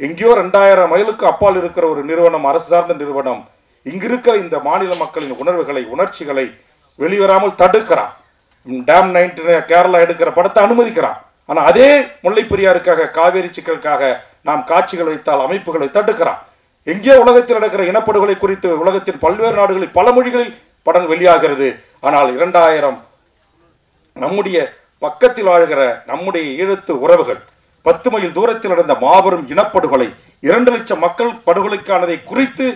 எங்கேயோ 2000 மைலுக்கு அப்பால் இருக்கிற ஒரு நிறுவனம், அரசு சார்ந்த நிறுவனம், இங்கிருக்கிற இந்த மாநில மக்களின் உணர்வுகளை, உணர்ச்சிகளை வெளிவராமல் தடுக்கிறான். டேம் 19 கேரளா எடுக்கிற படத்தை அனுமதிக்கிறான். ஆனா அதே முல்லை பெரியாருக்காக, காவேரி சிக்கலுக்காக நாம் காட்சிகள் வைத்தால் அமைப்புகளை தடுக்கிறான். எங்கே உலகத்தில் நடக்கிற இனப்படுகொலை குறித்து உலகத்தின் பல்வேறு நாடுகளில் பல மொழிகளில் படம் வெளியாகிறது. ஆனால் 2000 நம்முடைய பக்கத்தில் வாழ்கிற நம்முடைய ஈழத்து உறவுகள் 10 மைல் தூரத்தில் நடந்த மாபெரும் இனப்படுகொலை, 2 லட்சம் மக்கள் படுகொலைக்கானதை குறித்து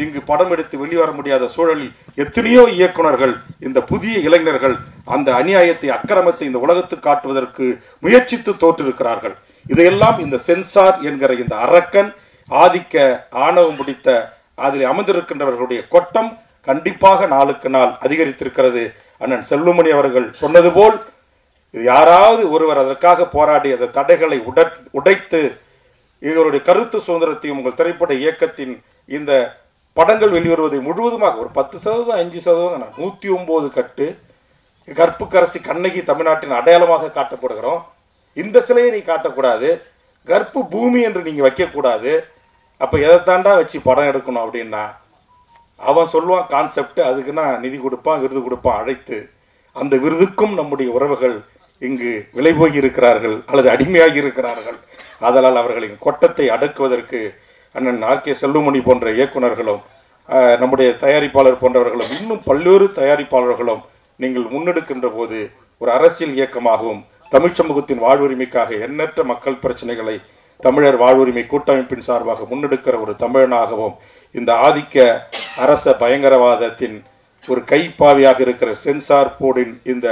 இங்கு படம் எடுத்து வெளிவர முடியாத சூழலில் எத்தனையோ இயக்குநர்கள், இந்த புதிய இளைஞர்கள் அந்த அநியாயத்தை, அக்கிரமத்தை இந்த உலகத்துக்கு காட்டுவதற்கு முயற்சித்து தோற்றிருக்கிறார்கள். இதையெல்லாம் இந்த சென்சார் என்கிற இந்த அரக்கன், ஆதிக்க ஆணவம் முடித்த அதில் அமர்ந்திருக்கின்றவர்களுடைய கொட்டம் கண்டிப்பாக நாளுக்கு நாள் அதிகரித்திருக்கிறது. அண்ணன் செல்லுமணி அவர்கள் சொன்னது போல் யாராவது ஒருவர் அதற்காக போராடி அந்த தடைகளை உடைத்து இவருடைய கருத்து சுதந்திரத்தையும் உங்கள் திரைப்பட இயக்கத்தின் இந்த படங்கள் வெளிவருவதை முழுவதுமாக ஒரு 10%, 5%, 109 கட்டு கற்புக்கரசி கண்ணகி தமிழ்நாட்டின் அடையாளமாக காட்டப்படுகிறோம். இந்த சிலையை நீ காட்டக்கூடாது, கற்பு பூமி என்று நீங்க வைக்கக்கூடாது. அப்ப எதைத்தாண்டா வச்சு படம் எடுக்கணும் அப்படின்னா அவன் சொல்லுவான் கான்செப்ட், அதுக்குன்னா நிதி கொடுப்பான், விருது கொடுப்பான் அழைத்து. அந்த விருதுக்கும் நம்முடைய உறவுகள் இங்கு விலை போய் இருக்கிறார்கள் அல்லது அடிமையாகி இருக்கிறார்கள். அதனால் அவர்களின் கொட்டத்தை அடக்குவதற்கு அண்ணன் ஆர்.கே. செல்லுமணி போன்ற இயக்குநர்களும், நம்முடைய தயாரிப்பாளர் போன்றவர்களும், இன்னும் பல்வேறு தயாரிப்பாளர்களும் நீங்கள் முன்னெடுக்கின்ற போது ஒரு அரசியல் இயக்கமாகவும் தமிழ் சமூகத்தின் வாழ்வுரிமைக்காக எண்ணற்ற மக்கள் பிரச்சனைகளை தமிழர் வாழ்வுரிமை கூட்டமைப்பின் சார்பாக முன்னெடுக்கிற ஒரு தமிழனாகவும் இந்த ஆதிக்க அரச பயங்கரவாதத்தின் ஒரு கைப்பாவியாக இருக்கிற சென்சார் போர்டின் இந்த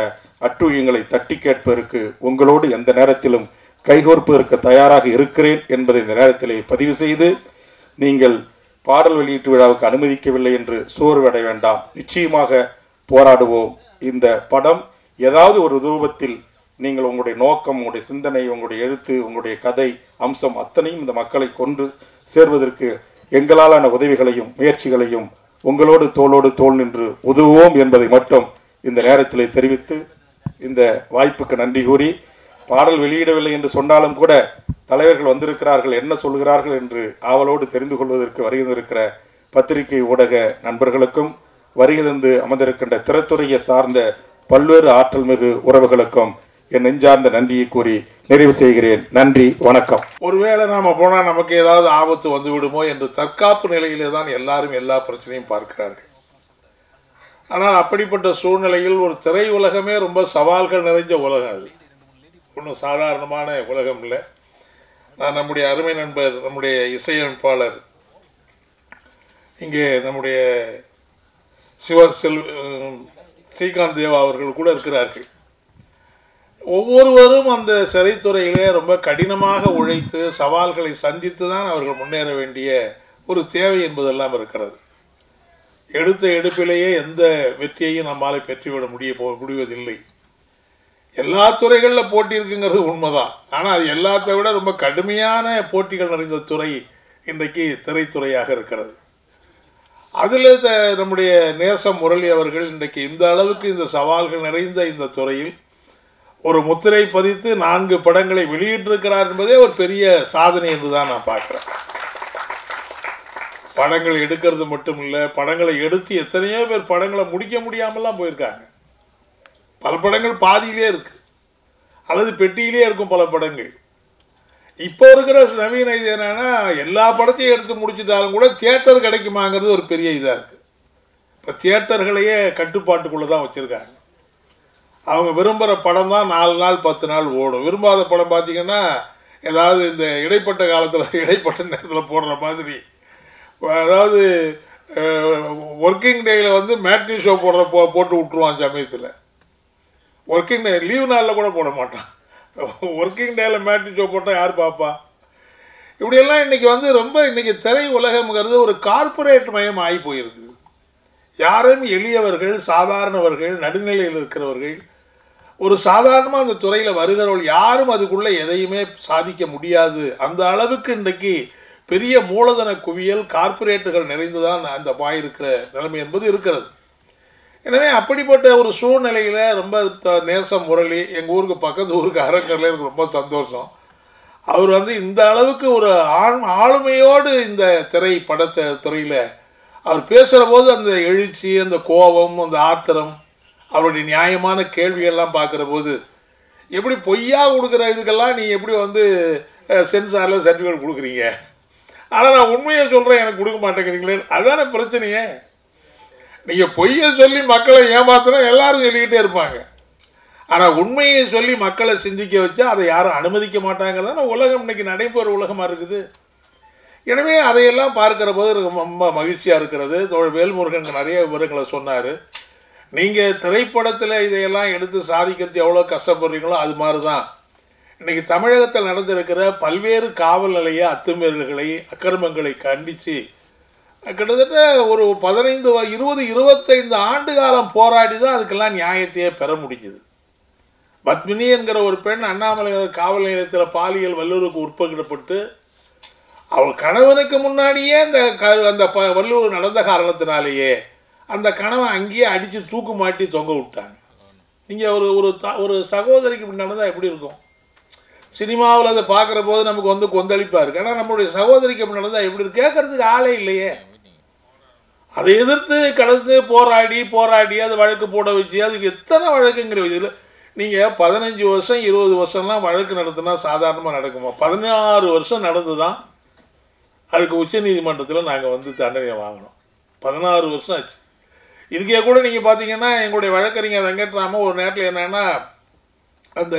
அட்டூழியங்களை தட்டி கேட்பதற்கு உங்களோடு எந்த நேரத்திலும் கைகோர்ப்பதற்கு தயாராக இருக்கிறேன் என்பதை இந்த நேரத்திலே பதிவு செய்து, நீங்கள் பாடல் வெளியீட்டு விழாவுக்கு அனுமதிக்கவில்லை என்று சோர்வடைய வேண்டாம். நிச்சயமாக போராடுவோம். இந்த படம் ஏதாவது ஒரு ரூபத்தில் நீங்கள் உங்களுடைய நோக்கம், உங்களுடைய சிந்தனை, உங்களுடைய எழுத்து, உங்களுடைய கதை அம்சம் அத்தனையும் இந்த மக்களை கொண்டு சேர்வதற்கு எங்களாலான உதவிகளையும் முயற்சிகளையும் உங்களோடு தோளோடு தோள் நின்று உதவுவோம் என்பதை மட்டும் இந்த நேரத்திலே தெரிவித்து, இந்த வாய்ப்புக்கு நன்றி கூறி, பாடல் வெளியிடவில்லை என்று சொன்னாலும் கூட தலைவர்கள் வந்திருக்கிறார்கள், என்ன சொல்கிறார்கள் என்று ஆவலோடு தெரிந்து கொள்வதற்கு வருகின்றிருக்கிற பத்திரிகை ஊடக நண்பர்களுக்கும், வருகை தந்து அமர்ந்திருக்கின்ற திரைத்துறையை சார்ந்த பல்வேறு ஆற்றல் மிகு உறவுகளுக்கும் என் நெஞ்சார்ந்த நன்றியை கூறி நிறைவு செய்கிறேன். நன்றி, வணக்கம். ஒருவேளை நாம போனால் நமக்கு ஏதாவது ஆபத்து வந்து விடுமோ என்று தற்காப்பு நிலையிலே தான் எல்லாரும் எல்லா பிரச்சனையும் பார்க்கிறார்கள். ஆனால் அப்படிப்பட்ட சூழ்நிலையில் ஒரு திரை உலகமே ரொம்ப சவால்கள் நிறைஞ்ச உலகம். அது ஒன்றும் சாதாரணமான உலகம் இல்லை. நான் நம்முடைய அருமை நண்பர், நம்முடைய இசையமைப்பாளர், இங்கே நம்முடைய ஸ்ரீகாந்த் தேவா அவர்கள் கூட இருக்கிறார்கள். ஒவ்வொருவரும் அந்த சிறைத்துறையிலே ரொம்ப கடினமாக உழைத்து சவால்களை சந்தித்து தான் அவர்கள் முன்னேற வேண்டிய ஒரு தேவை என்பதெல்லாம் இருக்கிறது. எடுத்த எடுப்பிலேயே எந்த வெற்றியையும் நம்மால் பெற்றுவிட முடிவதில்லை. எல்லா துறைகளில் போட்டி இருக்குங்கிறது உண்மைதான். ஆனால் அது எல்லாத்தை விட ரொம்ப கடுமையான போட்டிகள் நிறைந்த துறை இன்றைக்கு திரைத்துறையாக இருக்கிறது. அதில் நம்முடைய நேசம் முரளி அவர்கள் இன்றைக்கு இந்த அளவுக்கு இந்த சவால்கள் நிறைந்த இந்த துறையில் ஒரு முத்திரை பதித்து 4 படங்களை வெளியிட்டிருக்கிறார் என்பதே ஒரு பெரிய சாதனை என்று தான் நான் பார்க்குறேன். படங்கள் எடுக்கிறது மட்டும் இல்லை, படங்களை எடுத்து எத்தனையோ பேர் படங்களை முடிக்க முடியாமலாம் போயிருக்காங்க. பல படங்கள் பாதியிலே இருக்கு அல்லது பெட்டியிலே இருக்கும் பல படங்கள். இப்போ இருக்கிற நவீன இது என்னன்னா எல்லா படத்தையும் எடுத்து முடிச்சிட்டாலும் கூட தியேட்டர் கிடைக்குமாங்கிறது ஒரு பெரிய இதாக இருக்குது. இப்போ தியேட்டர்களையே கட்டுப்பாட்டுக்குள்ளே தான் வச்சுருக்காங்க. அவங்க விரும்புகிற படம் தான் 4 நாள் 10 நாள் ஓடும். விரும்பாத படம் பார்த்திங்கன்னா ஏதாவது இந்த இடைப்பட்ட காலத்தில் இடைப்பட்ட நேரத்தில் போடுற மாதிரி, அதாவது ஒர்க்கிங் டேயில் வந்து மேட்னி ஷோ போட்டு விட்ருவான் சமயத்தில். ஒர்க்கிங் டே லீவு நாளில் கூட போட மாட்டான். ஒர்க்கிங் டேயில் மேட்னி ஷோ போட்டால் யார் பார்ப்பா? இப்படியெல்லாம் இன்றைக்கி வந்து ரொம்ப இன்றைக்கி திரை உலகம்ங்கிறது ஒரு கார்ப்பரேட் மயம் ஆகி போயிருக்குது. யாரும் எளியவர்கள், சாதாரணவர்கள், நடுநிலையில் இருக்கிறவர்கள், ஒரு சாதாரணமாக அந்த துறையில் வருகிறவர்கள் யாரும் அதுக்குள்ளே எதையுமே சாதிக்க முடியாது. அந்த அளவுக்கு இன்றைக்கு பெரிய மூலதன குவியல் கார்ப்பரேட்டுகள் நிறைந்துதான் அந்த இருக்கிற நிலைமை என்பது இருக்கிறது. எனவே அப்படிப்பட்ட ஒரு சூழ்நிலையில் ரொம்ப நேசம் முரளி, எங்கள் ஊருக்கு பக்கத்து ஊருக்கு அரங்கரில் எனக்கு ரொம்ப சந்தோஷம். அவர் வந்து இந்த அளவுக்கு ஒரு ஆளுமையோடு இந்த துறையில் அவர் பேசுகிற போது அந்த எழுச்சி, அந்த கோபம், அந்த ஆத்திரம், அவருடைய நியாயமான கேள்விகள்லாம் பார்க்குற போது எப்படி பொய்யா கொடுக்குற இதுக்கெல்லாம் நீ எப்படி வந்து சென்சாரில் சர்டிஃபிகேட் கொடுக்குறீங்க, ஆனால் நான் உண்மையை சொல்கிறேன் எனக்கு கொடுக்க மாட்டேங்கிறீங்களே, அதுதானே பிரச்சனையே. நீங்கள் பொய்யை சொல்லி மக்களை ஏமாத்தினா எல்லாரும் சொல்லிக்கிட்டே இருப்பாங்க. ஆனால் உண்மையை சொல்லி மக்களை சிந்திக்க வச்சா அதை யாரும் அனுமதிக்க மாட்டாங்கிறதான உலகம் இன்றைக்கி நடைபெற உலகமாக இருக்குது. எனவே அதையெல்லாம் பார்க்குற போது ரொம்ப மகிழ்ச்சியாக இருக்கிறது. தோழர் வேல்முருகன் நிறைய விவரங்களை சொன்னார். நீங்கள் திரைப்படத்தில் இதையெல்லாம் எடுத்து சாதிக்கிறது எவ்வளோ கஷ்டப்படுறீங்களோ அது மாதிரி தான் இன்றைக்கி தமிழகத்தில் நடந்திருக்கிற பல்வேறு காவல் நிலைய அத்துமீறல்களை, அக்கிரமங்களை கண்டித்து கிட்டத்தட்ட ஒரு 15, 20, 25 ஆண்டு காலம் போராடி தான் அதுக்கெல்லாம் நியாயத்தையே பெற முடிஞ்சுது. பத்மினி என்கிற ஒரு பெண் அண்ணாமலை காவல் நிலையத்தில் பாலியல் வல்லுறவுக்கு உட்படுத்தப்பட்டு அவள் கணவனுக்கு முன்னாடியே அந்த வல்லுறவு நடந்த காரணத்தினாலேயே அந்த கணவன் அங்கேயே அடித்து தூக்கு மாட்டி தொங்க விட்டாங்க. நீங்கள் ஒரு சகோதரிக்கு இப்படி நடந்தால் எப்படி இருக்கும்? சினிமாவில் அதை பார்க்குற போது நமக்கு வந்து கொந்தளிப்பாக இருக்குது. ஆனால் நம்மளுடைய சகோதரிக்கு அப்படி நடந்தால் எப்படி இருக்கு? கேட்கறதுக்கு ஆளே இல்லையே. அதை எதிர்த்து கடந்து போராடி அதை வழக்கு போட வச்சு அதுக்கு எத்தனை வழக்குங்கிற இதில் நீங்கள் 15 வருஷம் 20 வருஷம்லாம் வழக்கு நடத்தினா சாதாரணமாக நடக்குமா? 16 வருஷம் நடந்து தான் அதுக்கு உச்சநீதிமன்றத்தில் நாங்கள் வந்து தண்டனை வாங்கினோம். 16 வருஷம் ஆச்சு. இதுக்கே கூட நீங்கள் பார்த்தீங்கன்னா எங்களுடைய வழக்கறிஞர் வெங்கட்ராமன் ஒரு நேரத்தில் என்னென்னா அந்த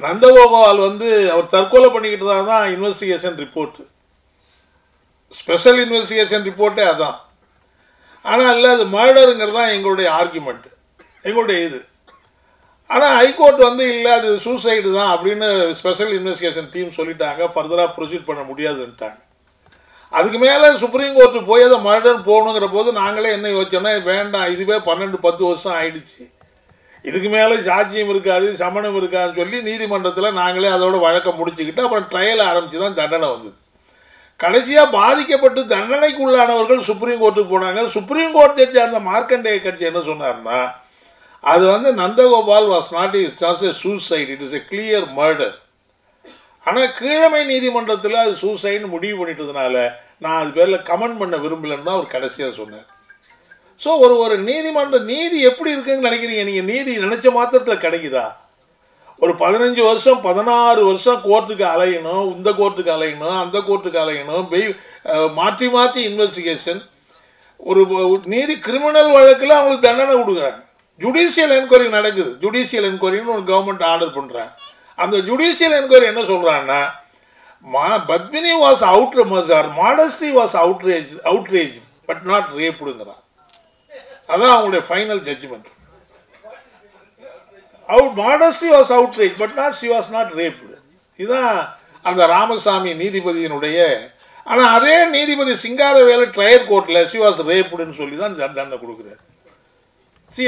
நந்தகோபால் வந்து அவர் தற்கொலை பண்ணிக்கிட்டு தான் இன்வெஸ்டிகேஷன் ரிப்போர்ட்டு, ஸ்பெஷல் இன்வெஸ்டிகேஷன் ரிப்போர்ட்டே அதான். ஆனால் இல்லை அது மர்டருங்கிறது தான் எங்களுடைய ஆர்குமெண்ட்டு, எங்களுடைய இது. ஆனால் ஹைகோர்ட் வந்து இல்லை அது சூசைடு தான் அப்படின்னு ஸ்பெஷல் இன்வெஸ்டிகேஷன் டீம் சொல்லிட்டாங்க, ஃபர்தராக ப்ரொசீட் பண்ண முடியாதுன்ட்டாங்க. அதுக்கு மேலே சுப்ரீம் கோர்ட்டு போய் அதை மர்டர் போகணுங்கிற போது நாங்களே என்ன யோசிச்சோன்னா வேண்டாம், இதுவே 12-10 வருஷம் ஆயிடுச்சு, இதுக்கு மேலே சாட்சியம் இருக்காது, சமணம் இருக்காதுன்னு சொல்லி நீதிமன்றத்தில் நாங்களே அதோட வழக்கம் முடிச்சுக்கிட்டு அப்புறம் ட்ரையல் ஆரம்பித்து தான் தண்டனை வந்தது. கடைசியாக பாதிக்கப்பட்டு தண்டனைக்குள்ளானவர்கள் சுப்ரீம் கோர்ட்டுக்கு போனாங்க. சுப்ரீம் கோர்ட் ஜட்ஜி அந்த மார்க்கண்டேய கட்சி என்ன சொன்னார்னா அது வந்து Nandagopal was not a suicide, it is a clear murder. ஆனால் கீழமை நீதிமன்றத்தில் அது சூசைட்னு முடிவு பண்ணிட்டதுனால நான் அது பேரில் கமெண்ட் பண்ண விரும்பலன்னு தான் அவர் கடைசியாக சொன்னார். ஸோ ஒரு நீதிமன்ற நீதி எப்படி இருக்குன்னு நினைக்கிறீங்க நீங்கள்? நீதி நினச்ச மாத்திரத்தில் கிடைக்குதா? ஒரு 15 வருஷம் 16 வருஷம் கோர்ட்டுக்கு அலையணும், இந்த கோர்ட்டுக்கு அலையணும், அந்த கோர்ட்டுக்கு அலையணும், மாற்றி மாற்றி இன்வெஸ்டிகேஷன். ஒரு நீதி கிரிமினல் வழக்கில் அவங்களுக்கு தண்டனை கொடுக்குறாங்க. ஜுடிஷியல் என்கொயரி நடக்குது, ஜுடிஷியல் என்கொயரின்னு ஒரு கவர்மெண்ட் ஆர்டர் பண்ணுறாங்க. அந்த ஜுடிஷியல் என்கொயரி என்ன சொல்கிறாங்கன்னா Padmini was modesty was outrage but not ரேப்டுங்கிறான். அதான் அவங்களுடைய final judgement. Modesty was outrage but she was not raped. இதுதான் அந்த ராமசாமி நீதிபதியினுடைய. ஆனால் அதே நீதிபதி சிங்காரவேலு ட்ரையல் கோர்ட்டில் ஷி வாஸ் ரேப்டுன்னு சொல்லி தான் தண்டனை கொடுக்குறாரு.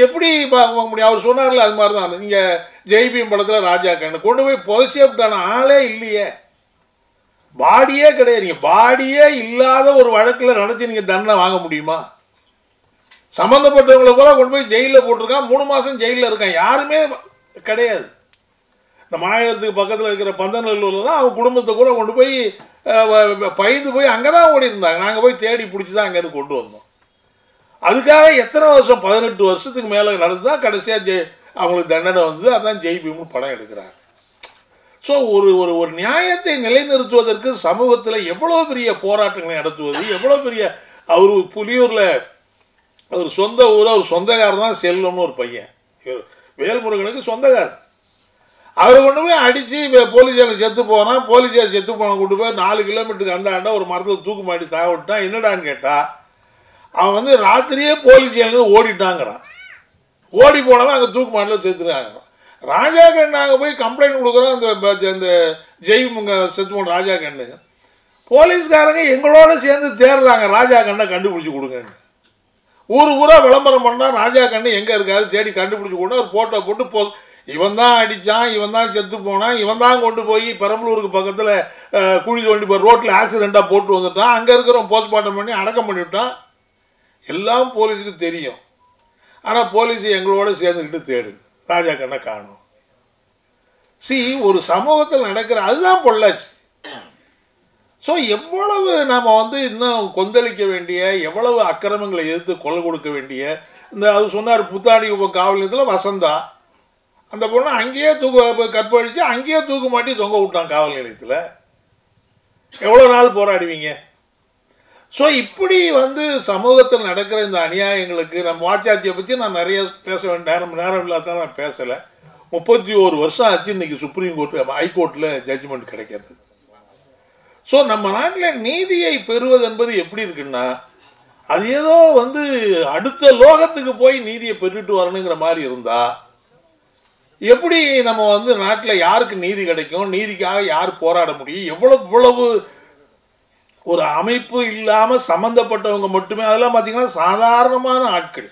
எப்படி பார்க்க முடியும்? அவர் சொன்னார்ல அது மாதிரி தான். நீங்கள் ஜெய்பீம் படத்தில் ராஜா கண்ணு கொண்டு போய் புதைச்சே விட்டான ஆளே இல்லையே, பாடியே கிடையாது. நீங்கள் பாடியே இல்லாத ஒரு வழக்கில் நடத்தி நீங்கள் தண்டனை வாங்க முடியுமா? சம்மந்தப்பட்டவங்களை கூட கொண்டு போய் ஜெயிலில் போட்டிருக்கான், 3 மாதம் ஜெயிலில் இருக்கான், யாருமே கிடையாது. இந்த மாநகரத்துக்கு பக்கத்தில் இருக்கிற பந்தநல்லூரில் தான் அவங்க குடும்பத்தை கூட கொண்டு போய் பயந்து போய் அங்கே தான் ஓடி இருந்தாங்க. நாங்கள் போய் தேடி பிடிச்சி தான் அங்கேருந்து கொண்டு வந்தோம். அதுக்காக எத்தனை வருஷம் 18 வருஷத்துக்கு மேலே நடந்து தான் கடைசியாக அவங்களுக்கு தண்டனை வந்து அதான் ஜெய்பீம்னு படம் எடுக்கிறாங்க. ஸோ ஒரு ஒரு ஒரு நியாயத்தை நிலைநிறுத்துவதற்கு சமூகத்தில் எவ்வளோ பெரிய போராட்டங்களை நடத்துவது, எவ்வளோ பெரிய அவர் புலியூரில் அவர் சொந்த ஊர், அவர் சொந்தக்காரர் தான் செல்வம்னு ஒரு பையன், வேல்முருகனுக்கு சொந்தக்காரர். அவரை கொண்டு போய் அடித்து போலீஸ் ஸ்டேஷன் செத்து போனால், போலீஸ் ஸ்டேஷன் செத்து போன கொண்டு போய் 4 கிலோமீட்டருக்கு அந்த ஆண்டா ஒரு மரத்தில் தூக்கு மாட்டி தாக விட்டான். என்னடான்னு கேட்டால் அவன் வந்து ராத்திரியே போலீஸ் ஸ்டேஷன் ஓடிட்டாங்கிறான். ஓடி போனவன் அங்கே தூக்கு மாட்டில் செத்துருக்காங்க. ராஜா கண்ணு நாங்கள் போய் கம்ப்ளைண்ட் கொடுக்குறோம், அந்த ஜெய்முங்க செத்து போன ராஜா கண்ணு. போலீஸ்காரங்க எங்களோட சேர்ந்து தேடுறாங்க, ராஜா கண்ணை கண்டுபிடிச்சி கொடுங்கன்னு. ஊராக விளம்பரம் பண்ணால் ராஜா கண்ணு எங்கே இருக்காரு தேடி கண்டுபிடிச்சி கொடுங்க. ஒரு ஃபோட்டோ போட்டு இவன் தான் அடித்தான், இவன் தான் செத்து போனான், இவன் தான் கொண்டு போய் பெரம்பலூருக்கு பக்கத்தில் குழி தோண்டி போய் ரோட்டில் ஆக்சிடெண்ட்டாக போட்டு வந்துட்டான், அங்கே இருக்கிறவன் போஸ்ட்மார்ட்டம் பண்ணி அடக்கம் பண்ணிவிட்டான். எல்லாம் போலீஸுக்கு தெரியும். ஆனால் போலீஸ் எங்களோட சேர்ந்துக்கிட்டு தேடுது, ராஜா கண்ணை காணும். ஒரு சமூகத்தில் நடக்கிற அதுதான் பொள்ளாச்சி. ஸோ எவ்வளவு நாம் வந்து இன்னும் கொந்தளிக்க வேண்டிய, எவ்வளவு அக்கிரமங்களை எதிர்த்து கொலை கொடுக்க வேண்டிய, இந்த அது சொன்னார் புத்தாடி காவல் நிலையத்தில் வசந்தா, அந்த பொண்ணு அங்கேயே கற்பழித்து அங்கேயே தூக்கு மாட்டி தொங்க விட்டான் காவல் நிலையத்தில். எவ்வளோ நாள் போராடுவீங்க? ஸோ இப்படி வந்து சமூகத்தில் நடக்கிற இந்த அநியாயங்களுக்கு நம்ம வாச்சாத்தியை பற்றி நான் நிறைய பேச வேண்டிய நேரம் இல்லாதான் நான் பேசலை. 31 வருஷம் ஆச்சு இன்றைக்கி சுப்ரீம் கோர்ட்டு ஹைகோர்ட்டில் ஜட்ஜ்மெண்ட் கிடைக்கிறது. ஸோ நம்ம நாட்டில் நீதியை பெறுவது என்பது எப்படி இருக்குன்னா, அது ஏதோ வந்து அடுத்த லோகத்துக்கு போய் நீதியை பெற்றுட்டு வரணுங்கிற மாதிரி இருந்தால் எப்படி நம்ம வந்து நாட்டில் யாருக்கு நீதி கிடைக்கும், நீதிக்காக யார் போராட முடியும்? எவ்வளவு ஒரு அமைப்பு இல்லாமல் சம்மந்தப்பட்டவங்க மட்டுமே, அதெல்லாம் பார்த்தீங்கன்னா சாதாரணமான ஆட்கள்,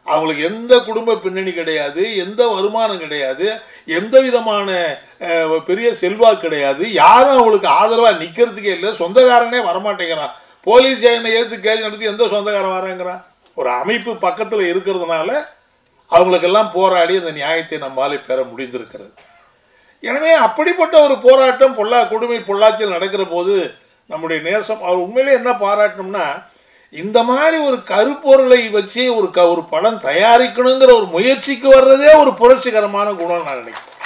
அவங்களுக்கு எந்த குடும்ப பின்னணி கிடையாது, எந்த வருமானம் கிடையாது, எந்த விதமான பெரிய செல்வாக்கு கிடையாது, யாரும் அவங்களுக்கு ஆதரவாக நிற்கிறதுக்கே இல்லை, சொந்தக்காரனே வரமாட்டேங்கிறான். போலீஸ் ஸ்டேஷனை ஏற்று கேஸ் நடத்தி எந்த சொந்தக்காரன் வரேங்கிறான்? ஒரு அமைப்பு பக்கத்தில் இருக்கிறதுனால அவங்களுக்கெல்லாம் போராடி அந்த நியாயத்தை நம்மாலே பெற முடிந்திருக்கிறது. எனவே அப்படிப்பட்ட ஒரு போராட்டம் கொடுமை பொள்ளாச்சியில் நடக்கிற போது நம்முடைய நேசம் அவர் உண்மையிலே என்ன பாராட்டணும்னா, இந்த மாதிரி ஒரு கருப்பொருளை வச்சு ஒரு படம் தயாரிக்கணுங்கிற ஒரு முயற்சிக்கு வர்றதே ஒரு புரட்சிகரமான குணம் நான் நினைக்கிறேன்.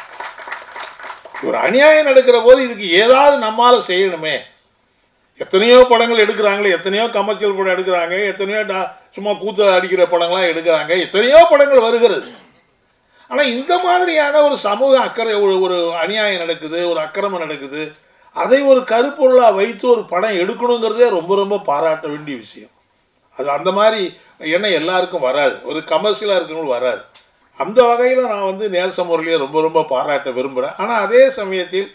ஒரு அநியாயம் நடக்கிற போது இதுக்கு ஏதாவது நம்மால் செய்யணுமே. எத்தனையோ படங்கள் எடுக்கிறாங்களே, எத்தனையோ கமர்ஷியல் படம் எடுக்கிறாங்க, எத்தனையோ சும்மா கூத்து அடிக்கிற படங்கள்லாம் எடுக்கிறாங்க, எத்தனையோ படங்கள் வருகிறது. ஆனால் இந்த மாதிரியான ஒரு சமூக அக்கறை, ஒரு அநியாயம் நடக்குது, ஒரு அக்கிரமம் நடக்குது, அதை ஒரு கருப்பொருளாக வைத்து ஒரு படம் எடுக்கணுங்கிறதே ரொம்ப ரொம்ப பாராட்ட வேண்டிய விஷயம். அது அந்த மாதிரி எண்ணம் எல்லாருக்கும் வராது, ஒரு கமர்ஷியலாக இருக்கவங்களும் வராது. அந்த வகையில் நான் வந்து நேசம் முரளியை ரொம்ப ரொம்ப பாராட்ட விரும்புகிறேன். ஆனால் அதே சமயத்தில்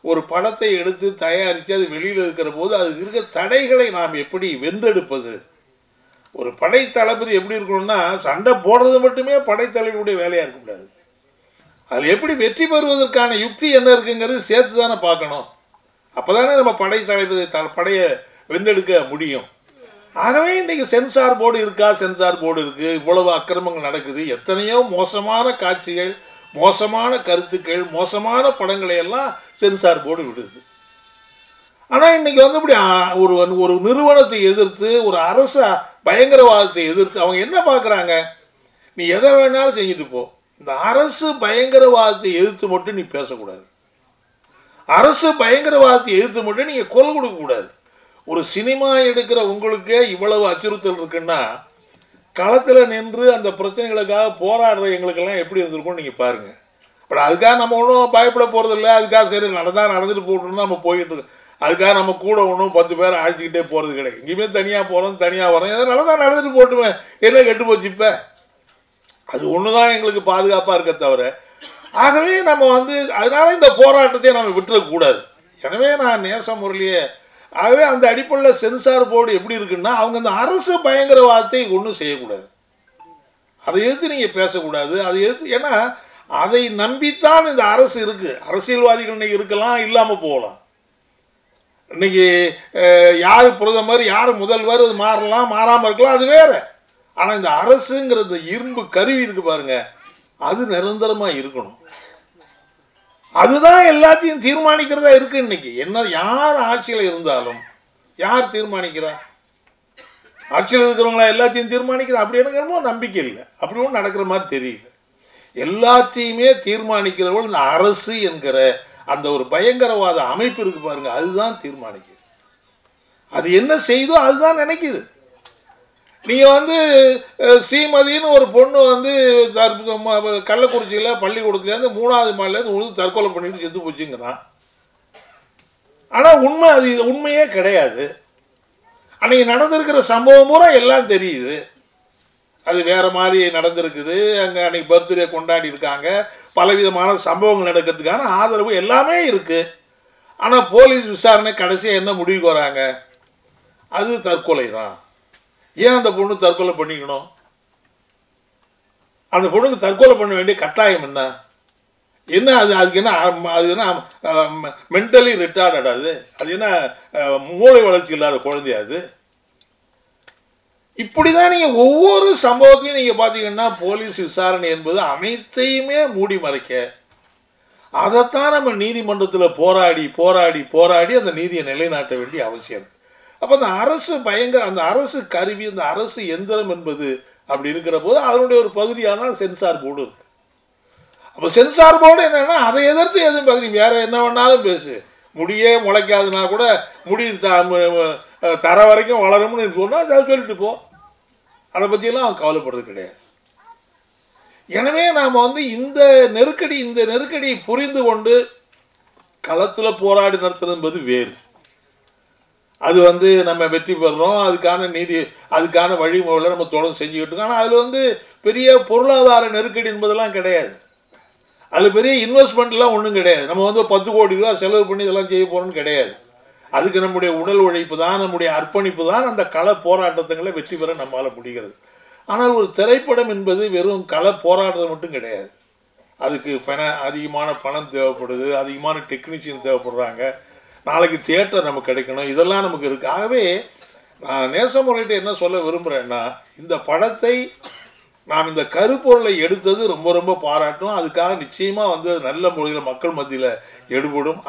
ஒரு படத்தை எடுத்து தயாரித்து அது வெளியில் இருக்கிற போது அதுக்கு இருக்கிற தடைகளை நாம் எப்படி வென்றெடுப்பது? ஒரு படை தளபதி எப்படி இருக்கணும்னா, சண்டை போடுறது மட்டுமே படைத்தளபதியுடைய வேலையாக இருக்கக்கூடாது. அதில் எப்படி வெற்றி பெறுவதற்கான யுக்தி என்ன இருக்குங்கிறது சேர்த்து தானே பார்க்கணும். அப்போ தானே நம்ம படை தளபதி படையை வென்றெடுக்க முடியும். ஆகவே இன்றைக்கி சென்சார் போர்டு இருக்கா? சென்சார் போர்டு இருக்குது. இவ்வளவு அக்கிரமங்கள் நடக்குது, எத்தனையோ மோசமான காட்சிகள், மோசமான கருத்துக்கள், மோசமான படங்களை எல்லாம் சென்சார் போர்டு விடுது. ஆனால் இன்றைக்கி வந்து இப்படி ஒரு நிறுவனத்தை எதிர்த்து, ஒரு அரசு பயங்கரவாதத்தை எதிர்த்து அவங்க என்ன பார்க்குறாங்க? நீ எதை வேணாலும் செஞ்சுட்டு போ, இந்த அரசு பயங்கரவாதத்தை எதிர்த்து மட்டும் நீ பேசக்கூடாது, அரசு பயங்கரவாதத்தை எதிர்த்து மட்டும் நீங்கள் குரல் கொடுக்கக்கூடாது. ஒரு சினிமா எடுக்கிற உங்களுக்கே இவ்வளவு அச்சுறுத்தல் இருக்குன்னா, களத்தில் நின்று அந்த பிரச்சனைகளுக்காக போராடுற எங்களுக்கெல்லாம் எப்படி இருந்திருக்கும்னு நீங்கள் பாருங்கள். பட் அதுக்காக நம்ம ஒன்றும் பயப்பட போகிறதில்ல. அதுக்காக சரி நடந்துட்டு போட்டோம்னா நம்ம போய்கிட்டு இருக்கோம். அதுக்காக நம்ம கூட ஒன்றும் 10 பேரை அழைச்சிக்கிட்டே போகிறது கிடையாது. எங்கேயுமே தனியாக போகிறோம், தனியாக வரோம். எதாவது நடந்துட்டு போட்டுவேன், என்ன கெட்டு போச்சு இப்போ? அது ஒன்று தான் எங்களுக்கு பாதுகாப்பாக இருக்க தவிர. ஆகவே நம்ம வந்து அதனால இந்த போராட்டத்தை நம்ம விட்டுறக்கூடாது. எனவே நான் நேசம் முரளியை ஆகவே அந்த அடிப்படையில் சென்சார் போர்டு எப்படி இருக்குன்னா, அவங்க இந்த அரசு பயங்கரவாதத்தை ஒன்றும் செய்யக்கூடாது, அதை எதிர்த்து நீங்கள் பேசக்கூடாது. அதை எதிர்த்து, ஏன்னா அதை நம்பித்தான் இந்த அரசு இருக்குது. அரசியல்வாதிகள் இன்னைக்கு இருக்கலாம், இல்லாமல் போகலாம். இன்னைக்கு யார் பிரதமர், யார் முதல்வர், அது மாறலாம், மாறாமல் இருக்கலாம், அது வேற. ஆனால் இந்த அரசுங்கிற இந்த இரும்பு கருவி இருக்கு பாருங்க, அது நிரந்தரமாக இருக்கணும். அதுதான் எல்லாத்தையும் தீர்மானிக்கிறதா இருக்கு. இன்னைக்கு என்ன யார் ஆட்சியில் இருந்தாலும் யார் தீர்மானிக்கிறா? ஆட்சியில் இருக்கிறவங்களா எல்லாத்தையும் தீர்மானிக்கிறா? அப்படி எனக்கு நம்பிக்கை இல்லை. அப்படி ஒன்றும் நடக்கிற மாதிரி தெரியல. எல்லாத்தையுமே தீர்மானிக்கிறவர்கள் இந்த அரசு என்கிற அந்த ஒரு பயங்கரவாத அமைப்பு இருக்கு பாருங்க, அதுதான் தீர்மானிக்குது. அது என்ன செய்தோ அதுதான் நினைக்குது. நீங்க வந்து ஸ்ரீமதினு ஒரு பொண்ணு வந்து கள்ளக்குறிச்சியில பள்ளிக்கூடத்துலேருந்து 3வது மாடிலேருந்து உழுது தற்கொலை பண்ணிட்டு செத்து போச்சுங்கிறான். ஆனா உண்மை அது உண்மையே கிடையாது. அன்னைக்கு நடந்திருக்கிற சம்பவம் பூரா எல்லாம் தெரியுது. அது வேற மாதிரி நடந்திருக்குது. அங்கே அன்னைக்கு பர்த்டே கொண்டாடி இருக்காங்க. பலவிதமான சம்பவங்கள் நடக்கிறதுக்கான ஆதரவு எல்லாமே இருக்கு. ஆனால் போலீஸ் விசாரணை கடைசியாக என்ன முடிவுக்கு வராங்க? அது தற்கொலை தான். ஏன் அந்த பொண்ணு தற்கொலை பண்ணிக்கணும்? அந்த பொண்ணுக்கு தற்கொலை பண்ண வேண்டிய கட்டாயம் என்ன? என்ன அது? அதுக்கு என்ன? அது என்ன மென்டலி ரிட்டார்டட்? அது என்ன மூளை வளர்ச்சி இல்லாத குழந்தையா அது? இப்படிதான் நீங்க ஒவ்வொரு சம்பவத்திலையும் நீங்க பாத்தீங்கன்னா போலீஸ் விசாரணை என்பது அனைத்தையுமே மூடி மறைக்க, அதைத்தான் நம்ம நீதிமன்றத்தில் போராடி போராடி போராடி அந்த நீதியை நிலைநாட்ட வேண்டிய அவசியம் இருக்கு. அப்போ அந்த அரசு அந்த அரசு கருவி, அந்த அரசு எந்திரம் என்பது அப்படி இருக்கிற போது அதனுடைய ஒரு பகுதியாக தான் சென்சார் போர்டு இருக்கு. அப்போ சென்சார் போர்டு என்னன்னா அதை எதிர்த்து எதுவும் பகுதி வேற என்ன வேணாலும் பேசு, முடியே முளைக்காதுன்னா கூட முடி தர வரைக்கும் வளரும்னு சொன்னா அதை சொல்லிட்டு போ, அதை பற்றியெல்லாம் அவன் கவலைப்படுறது கிடையாது. எனவே நாம் வந்து இந்த நெருக்கடியை புரிந்து கொண்டு களத்தில் போராடி நடத்துறது என்பது வேறு. அது வந்து நம்ம வெற்றி பெறுறோம், அதுக்கான வழிமுறைகளை நம்ம தொடர்ந்து செஞ்சுக்கிட்டு இருக்கோம். ஆனால் அதில் வந்து பெரிய பொருளாதார நெருக்கடி என்பதெல்லாம் கிடையாது. அதில் பெரிய இன்வெஸ்ட்மெண்ட்லாம் ஒன்றும் கிடையாது. நம்ம வந்து 10 கோடி ரூபா செலவு பண்ணி இதெல்லாம் செய்ய போகிறோம்னு கிடையாது. அதுக்கு நம்முடைய உடல் உழைப்பு தான், நம்முடைய அர்ப்பணிப்பு தான் அந்த கள போராட்டங்களை வெற்றி பெற நம்மளால் முடிகிறது. ஆனால் ஒரு திரைப்படம் என்பது வெறும் கள போராட்டம் மட்டும் கிடையாது. அதுக்கு அதிகமான பணம் தேவைப்படுது, அதிகமான டெக்னீஷியன் தேவைப்படுறாங்க, நாளைக்கு தியேட்டர் நமக்கு கிடைக்கணும், இதெல்லாம் நமக்கு இருக்குது. ஆகவே நான் நேசமுறையிட்ட என்ன சொல்ல விரும்புகிறேன்னா, இந்த படத்தை நாம் இந்த கருப்பொருளை எடுத்தது ரொம்ப ரொம்ப பாராட்டும். அதுக்காக நிச்சயமாக வந்து நல்ல முறையில் மக்கள் மத்தியில் எடுபடும்.